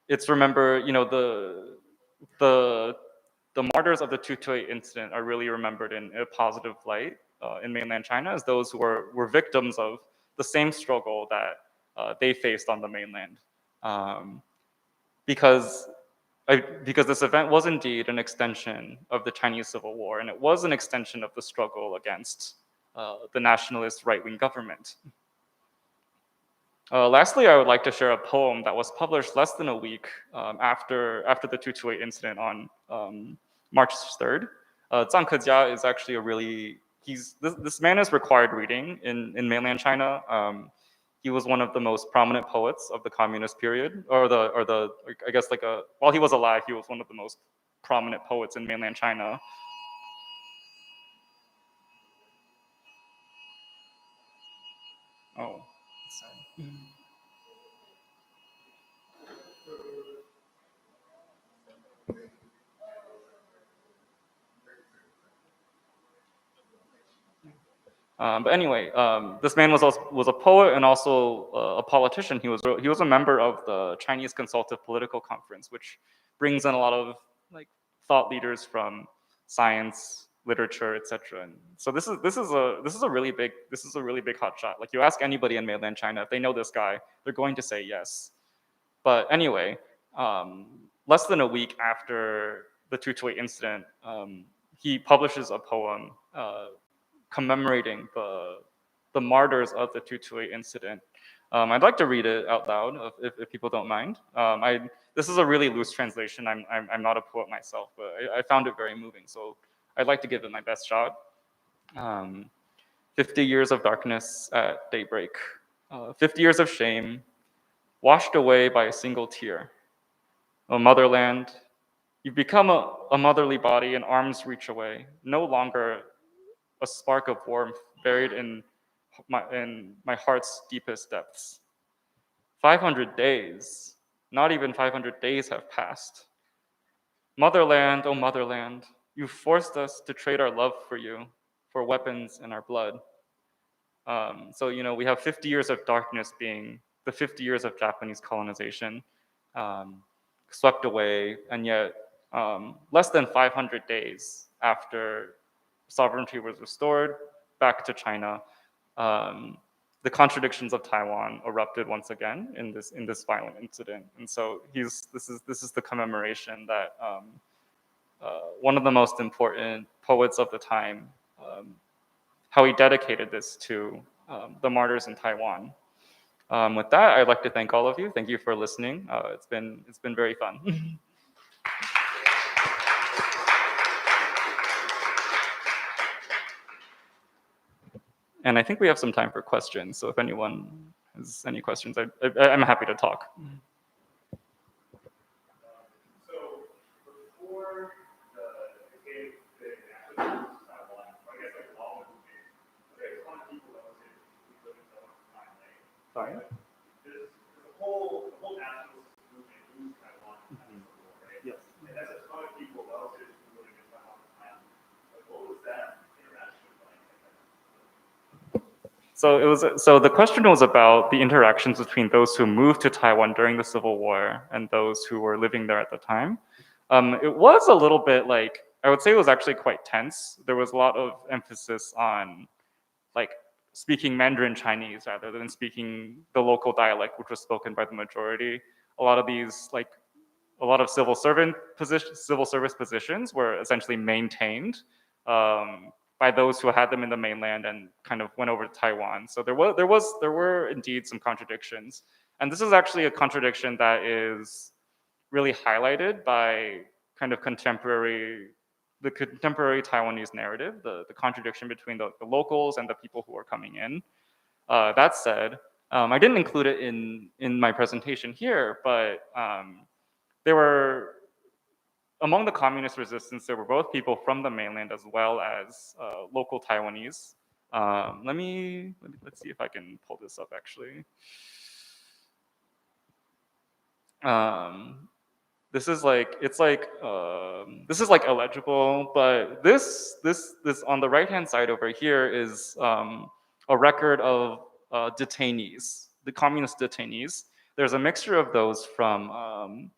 It's remember, the martyrs of the 228 incident are really remembered in a positive light in mainland China as those who were victims of the same struggle that they faced on the mainland. Because this event was indeed an extension of the Chinese Civil War, and it was an extension of the struggle against the nationalist right-wing government. Lastly, I would like to share a poem that was published less than a week after the 228 incident on March 3rd. 藏客家 is actually a really this man is required reading in mainland China. He was one of the most prominent poets of the communist period, or the I guess like while he was alive, he was one of the most prominent poets in mainland China. Oh, sorry. But anyway, this man was a poet and also a politician. He was a member of the Chinese Consultative Political Conference, which brings in a lot of like thought leaders from science, literature, etc. And so this is a really big hotshot. Like you ask anybody in mainland China if they know this guy, they're going to say yes. But anyway, less than a week after the 228 incident, he publishes a poem commemorating the martyrs of the 228 incident. I'd like to read it out loud if people don't mind. This is a really loose translation. I'm not a poet myself, but I found it very moving. So I'd like to give it my best shot. 50 years of darkness at daybreak. 50 years of shame, washed away by a single tear. O motherland, you've become a motherly body and arms reach away, no longer a spark of warmth buried in my heart's deepest depths. 500 days, not even 500 days have passed. Motherland, oh motherland, you forced us to trade our love for you, for weapons and our blood. So, we have 50 years of darkness being the 50 years of Japanese colonization, swept away, and yet less than 500 days after sovereignty was restored back to China, the contradictions of Taiwan erupted once again in this violent incident. And so this is the commemoration that one of the most important poets of the time, how he dedicated this to the martyrs in Taiwan. With that, I'd like to thank all of you. Thank you for listening. It's been very fun. And I think we have some time for questions. So if anyone has any questions, I'm happy to talk. So before the cave thing happened in Taiwan, I guess like long ago, there's a ton of people that was who live in Taiwan for 9 days. Sorry. There's a whole nationalist movement who's Taiwan right? Yes. And that's a ton of people relatives who live in Taiwan for 9 days. Like, what was that interaction like? So the question was about the interactions between those who moved to Taiwan during the Civil War and those who were living there at the time. It was a little bit like, I would say it was actually quite tense. There was a lot of emphasis on like speaking Mandarin Chinese rather than speaking the local dialect, which was spoken by the majority. A lot of civil service positions were essentially maintained by those who had them in the mainland and kind of went over to Taiwan. So there were indeed some contradictions, and this is actually a contradiction that is really highlighted by kind of the contemporary Taiwanese narrative, the contradiction between the locals and the people who are coming in. That said, I didn't include it in my presentation here, but there were, among the communist resistance, there were both people from the mainland as well as local Taiwanese. Let's see if I can pull this up actually. This is like illegible, but this on the right hand side over here is a record of detainees, the communist detainees. There's a mixture of those from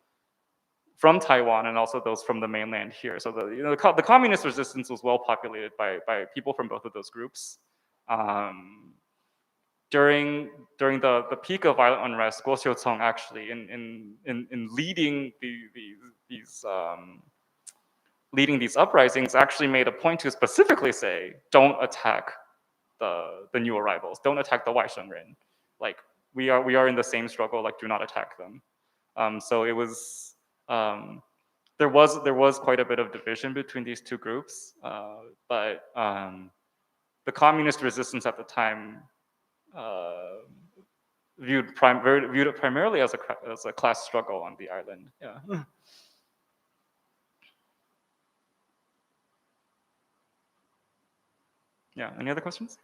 Taiwan and also those from the mainland here. So the communist resistance was well populated by people from both of those groups. During the peak of violent unrest, Guo Xiucong actually in leading these uprisings actually made a point to specifically say, don't attack the new arrivals, don't attack the Waishengren. Like we are in the same struggle, like do not attack them. So it was there was quite a bit of division between these two groups, but the communist resistance at the time viewed it primarily as a class struggle on the island. Yeah. Yeah. Any other questions?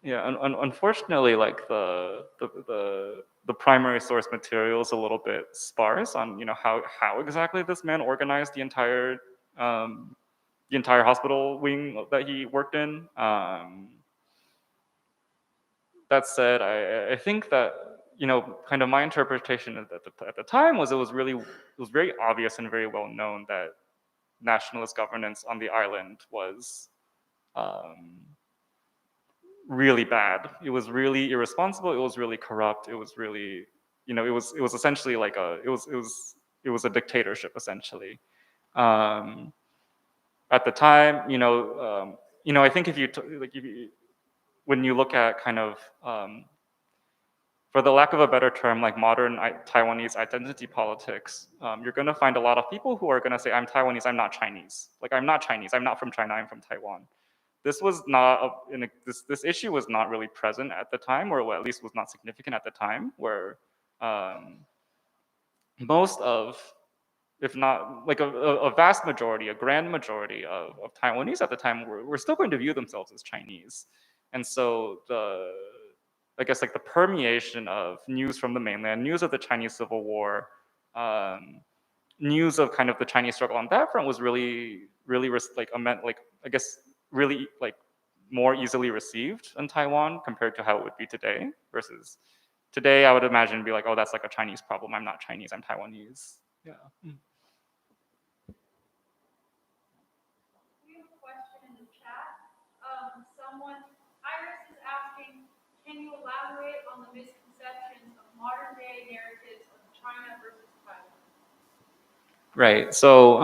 Yeah, unfortunately, like the primary source material is a little bit sparse on how exactly this man organized the entire hospital wing that he worked in. That said, I think that kind of my interpretation at the time was it was very obvious and very well known that nationalist governance on the island was really bad. It was really irresponsible. It was really corrupt. It was really, it was essentially like it was a dictatorship essentially. At the time, I think if you when you look at kind of for the lack of a better term, like modern Taiwanese identity politics, you're going to find a lot of people who are going to say, "I'm Taiwanese. I'm not Chinese. Like I'm not Chinese. I'm not from China. I'm from Taiwan." This was not this issue was not really present at the time, or at least was not significant at the time, where most of, if not like a vast majority, a grand majority of Taiwanese at the time were still going to view themselves as Chinese, and so I guess like the permeation of news from the mainland, news of the Chinese Civil War, news of kind of the Chinese struggle on that front was really I guess really like more easily received in Taiwan compared to how it would be today. Versus today, I would imagine be like, oh, that's like a Chinese problem. I'm not Chinese. I'm Taiwanese. Yeah. We have a question in the chat. Someone, Iris is asking, can you elaborate on the misconceptions of modern day narratives of China versus Taiwan? Right. So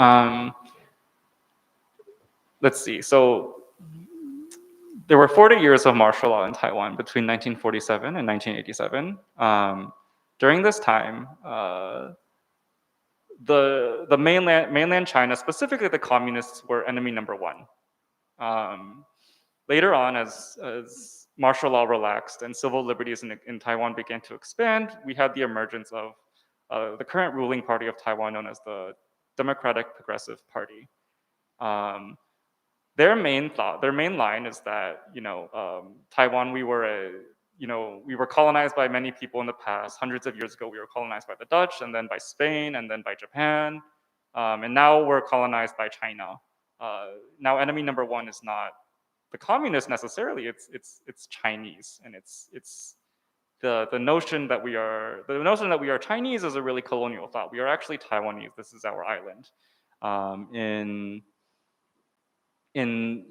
let's see. So there were 40 years of martial law in Taiwan between 1947 and 1987. During this time, the mainland China, specifically the communists, were enemy number one. Later on, as martial law relaxed and civil liberties in Taiwan began to expand, we had the emergence of the current ruling party of Taiwan, known as the Democratic Progressive Party. Their main line is that Taiwan, we were colonized by many people in the past. Hundreds of years ago, we were colonized by the Dutch, and then by Spain, and then by Japan, and now we're colonized by China. Now, enemy number one is not the communists necessarily; it's Chinese, and it's the notion that we are Chinese is a really colonial thought. We are actually Taiwanese. This is our island. In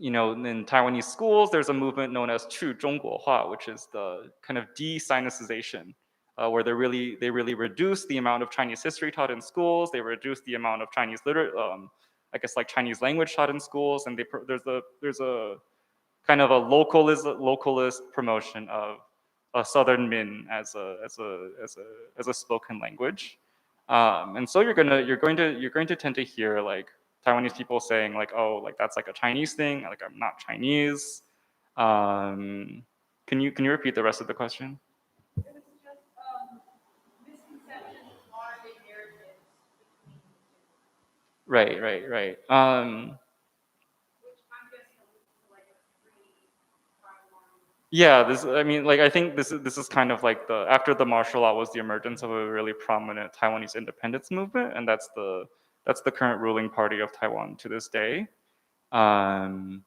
Taiwanese schools, there's a movement known as 去中国化, which is the kind of de-Sinicization, where they really reduce the amount of Chinese history taught in schools. They reduce the amount of Chinese I guess like Chinese language taught in schools, and there's a kind of a localist promotion of a Southern Min as a spoken language, and so you're going to tend to hear like Taiwanese people saying like, oh, like that's like a Chinese thing, like I'm not Chinese. Can you repeat the rest of the question? It was just misconceptions of modern day narratives between the two. Right. Which I'm guessing is like a pre-Taiwan. Yeah, I think this is kind of like after the martial law was the emergence of a really prominent Taiwanese independence movement, and that's the current ruling party of Taiwan to this day. While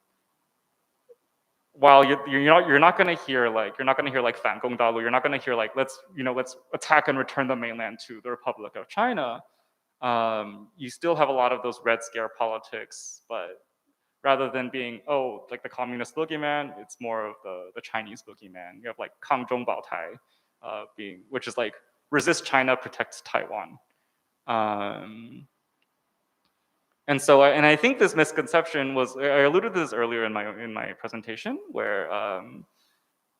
you're not going to hear like Fan Gong Dalu, you're not going to hear like let's attack and return the mainland to the Republic of China. you still have a lot of those Red Scare politics, but rather than being, oh, like the communist boogeyman, it's more of the Chinese boogeyman. You have like Kang Zhong Bao Tai, which is like resist China, protect Taiwan. And so, and I think this misconception was, I alluded to this earlier in my presentation, where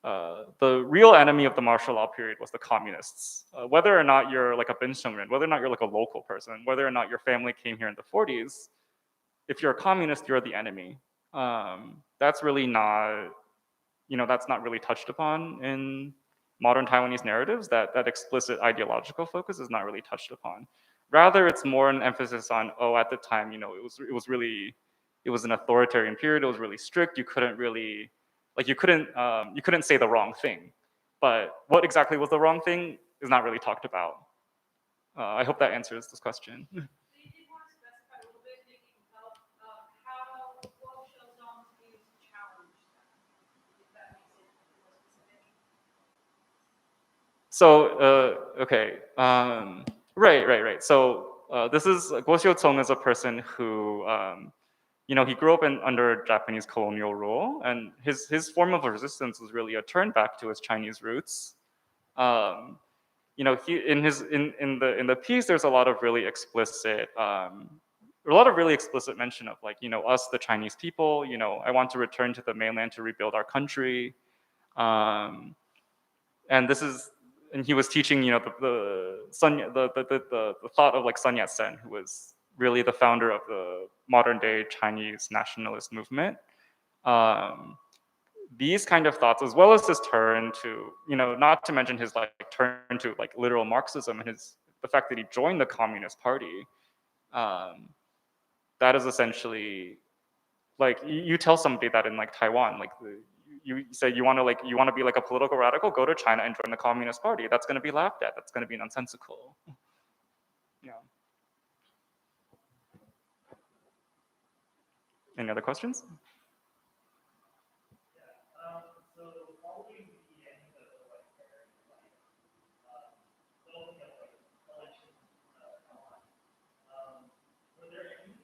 the real enemy of the martial law period was the communists. Whether or not you're like a bin Shengren, whether or not you're like a local person, whether or not your family came here in the 40s, if you're a communist, you're the enemy. That's really not, that's not really touched upon in modern Taiwanese narratives. That explicit ideological focus is not really touched upon. Rather, it's more an emphasis on, oh, at the time, it was an authoritarian period. It was really strict. You couldn't really, like, you couldn't say the wrong thing. But what exactly was the wrong thing is not really talked about. I hope that answers this question. So you did want to specify a little bit, maybe about how Guo Xiaozong's views challenge them, if that makes it more specific. So, okay, right. So this is, Guo Xiuzong is a person who, he grew up under Japanese colonial rule, and his form of resistance was really a turn back to his Chinese roots. He in the piece, there's a lot of really explicit, mention of like, us, the Chinese people. I want to return to the mainland to rebuild our country. And this is, and he was teaching, the thought of like Sun Yat-sen, who was really the founder of the modern day Chinese nationalist movement. These kind of thoughts, as well as his turn to, not to mention his like turn to like literal Marxism and the fact that he joined the Communist Party, that is essentially like, you tell somebody that in like Taiwan, like you say you want to be like a political radical, go to China and join the Communist Party. That's going to be laughed at. That's going to be nonsensical. Yeah. Any other questions? So following the end of the building of election Taiwan, were there any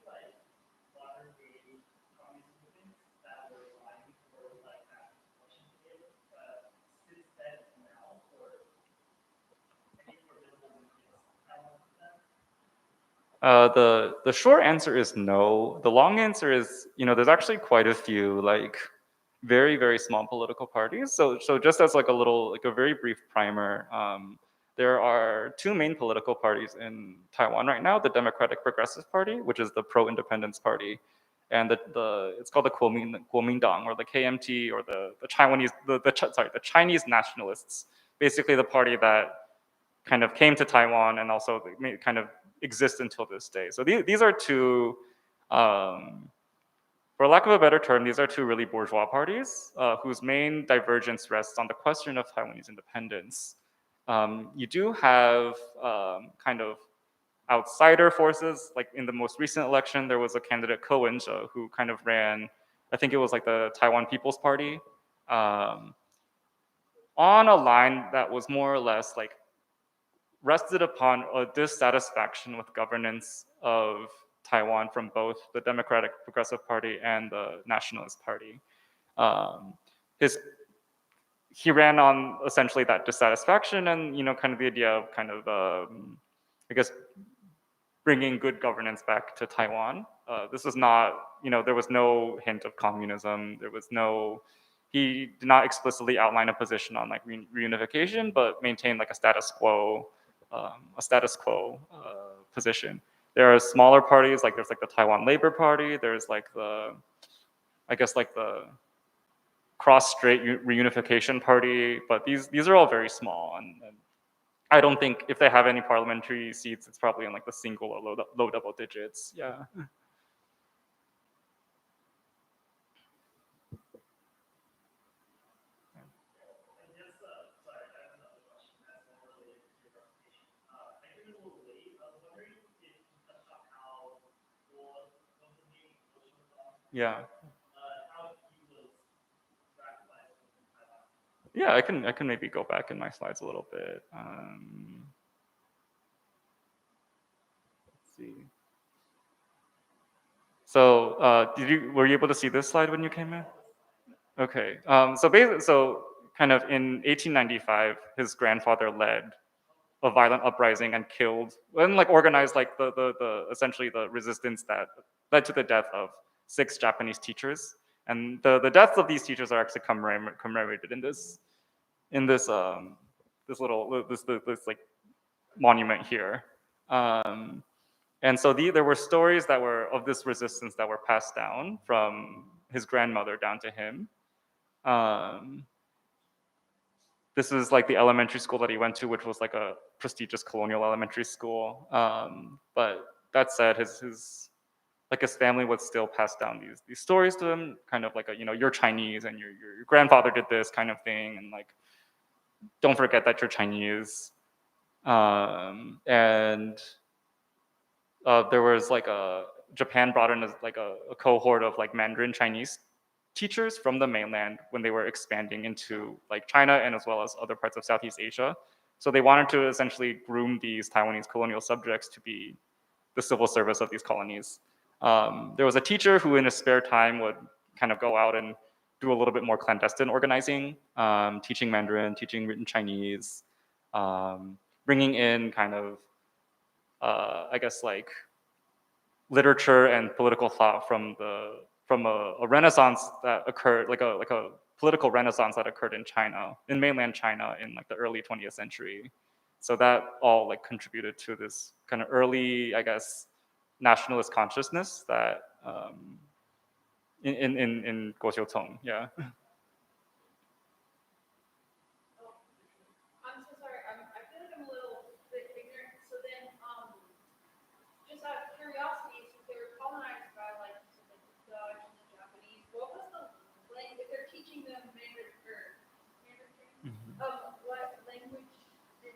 modern day communist movements that were aligned for that election period since then to now, or any more visible movements Taiwan from them? The short answer is no. The long answer is, there's actually quite a few like very, very small political parties. So just as like a very brief primer, there are two main political parties in Taiwan right now: the Democratic Progressive Party, which is the pro-independence party, and it's called the Kuomintang, or the KMT, or the Chinese nationalists. Basically, the party that kind of came to Taiwan and also kind of exist until this day. So these are two, for lack of a better term, these are two really bourgeois parties whose main divergence rests on the question of Taiwanese independence. You do have kind of outsider forces, like in the most recent election, there was a candidate, Ko Wen-je, who kind of ran, I think it was like the Taiwan People's Party, on a line that was more or less like rested upon a dissatisfaction with governance of Taiwan from both the Democratic Progressive Party and the Nationalist Party. He ran on essentially that dissatisfaction and kind of the idea of kind of I guess bringing good governance back to Taiwan. This was not, there was no hint of communism. He did not explicitly outline a position on like reunification, but maintained like a status quo position. There are smaller parties, like there's like the Taiwan Labor Party, there's like the Cross-Strait Reunification Party, but these are all very small, and I don't think if they have any parliamentary seats, it's probably in like the single or low double digits. Yeah. Yeah. Yeah, I can maybe go back in my slides a little bit. Let's see. So were you able to see this slide when you came in? Okay. So basically, so kind of in 1895, his grandfather led a violent uprising and killed and like organized like the essentially the resistance that led to the death of 6 Japanese teachers. And the deaths of these teachers are actually commemorated in this little this like monument here. Um, and so there were stories that were of this resistance that were passed down from his grandmother down to him. Um, this is like the elementary school that he went to, which was like a prestigious colonial elementary school. But that said, his family would still pass down these stories to him, kind of like you're Chinese and your grandfather did this kind of thing, and like don't forget that you're Chinese. And there was like Japan brought in a cohort of like Mandarin Chinese teachers from the mainland when they were expanding into like China and as well as other parts of Southeast Asia. So they wanted to essentially groom these Taiwanese colonial subjects to be the civil service of these colonies. There was a teacher who in his spare time would kind of go out and do a little bit more clandestine organizing, teaching Mandarin, teaching written Chinese, bringing in kind of, I guess like literature and political thought from a renaissance that occurred, like a political renaissance that occurred in China, in mainland China in like the early 20th century. So that all like contributed to this kind of early, I guess, nationalist consciousness that in Guoxiutong, yeah. I'm so sorry, I feel like I'm a little bit ignorant, so then, just out of curiosity, since they were colonized by like, you said, like the Dutch and the Japanese, what was the language, if they're teaching them Mandarin, or Mandarin, what language do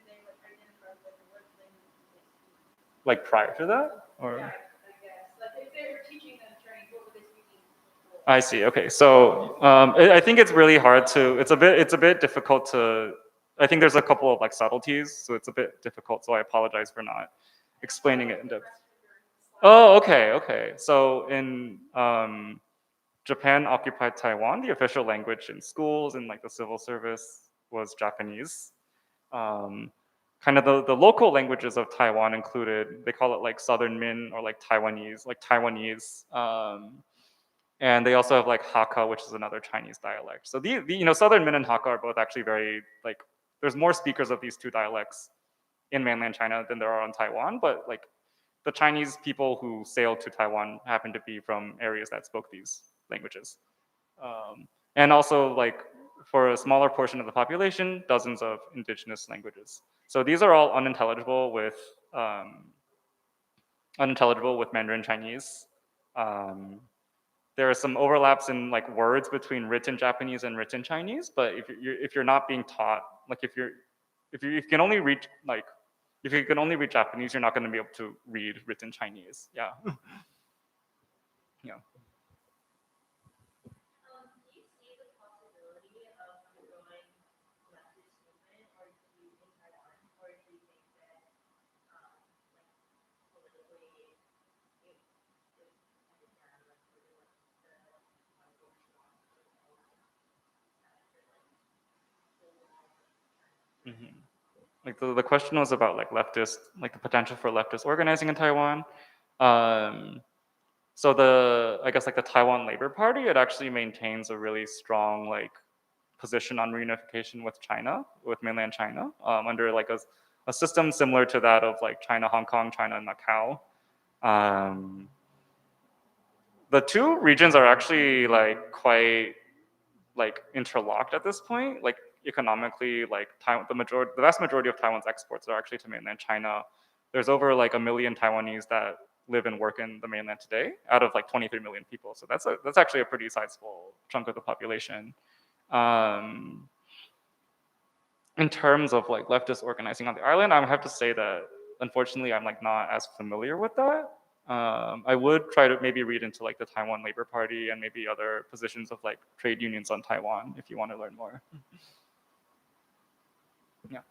they like identify with, what language do they speak? Like prior to that, or? Yeah, I guess, like if they were teaching them Chinese, what were they speaking before? I see. Okay, so I think it's really hard to. It's a bit difficult to. I think there's a couple of like subtleties, so it's a bit difficult. So I apologize for not explaining it in depth. Oh, okay, okay. So in Japan occupied Taiwan, the official language in schools and like the civil service was Japanese. Kind of the local languages of Taiwan included, they call it like Southern Min or like Taiwanese. And they also have like Hakka, which is another Chinese dialect. So the Southern Min and Hakka are both actually very like, there's more speakers of these two dialects in mainland China than there are on Taiwan, but like the Chinese people who sailed to Taiwan happen to be from areas that spoke these languages. And also like for a smaller portion of the population, dozens of indigenous languages. So these are all unintelligible with Mandarin Chinese. There are some overlaps in like words between written Japanese and written Chinese, but if you're not being taught, like if you can only read like if you can only read Japanese, you're not going to be able to read written Chinese. Yeah. Yeah. Do you see the possibility of undergoing leftist movement, or do you in Taiwan, or do you think that like politically it is down like for the Mm-hmm. Like the question was about like like the potential for leftist organizing in Taiwan. So I guess like the Taiwan Labor Party, it actually maintains a really strong like position on reunification with China, with mainland China, under like a system similar to that of like China, Hong Kong, China, and Macau. The two regions are actually like quite like interlocked at this point. Like economically, like the vast majority of Taiwan's exports are actually to mainland China. There's over like 1 million Taiwanese that live and work in the mainland today, out of like 23 million people. So that's actually a pretty sizable chunk of the population. In terms of like leftist organizing on the island, I would have to say that unfortunately I'm like not as familiar with that. I would try to maybe read into like the Taiwan Labor Party and maybe other positions of like trade unions on Taiwan if you want to learn more. Yeah.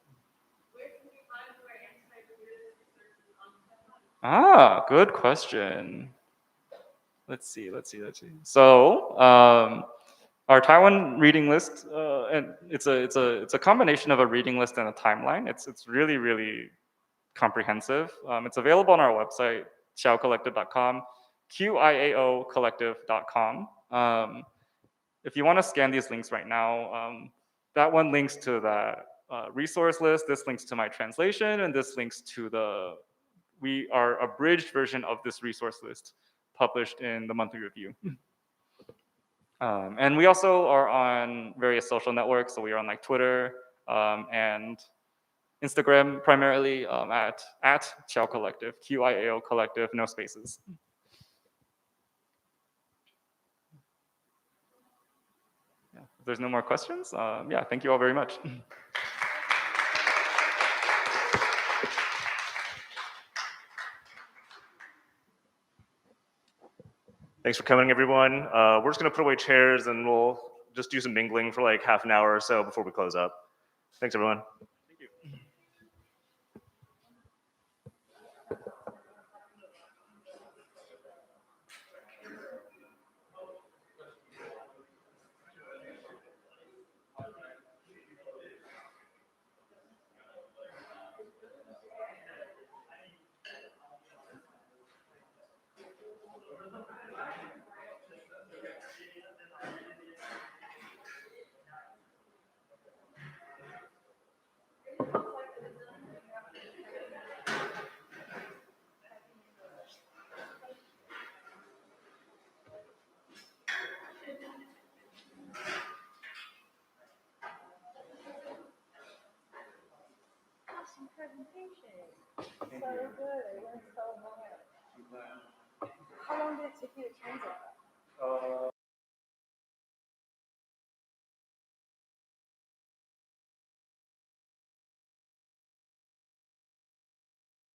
Where can we find more anti-racist research on Taiwan? Good question. Let's see. So, our Taiwan reading list, and it's a combination of a reading list and a timeline. It's really comprehensive. It's available on our website, xiaocollective.com, qiaocollective.com. If you want to scan these links right now, that one links to the resource list, this links to my translation, and this links to we are abridged version of this resource list published in the monthly review. And we also are on various social networks, so we are on like Twitter and Instagram primarily at Qiao Collective, QIAO Collective, no spaces. Yeah, if there's no more questions, yeah, thank you all very much. Thanks for coming, everyone. We're just gonna put away chairs and we'll just do some mingling for like half an hour or so before we close up. Thanks, everyone. Awesome presentation. So good. It went so well. How long did it take you to translate that?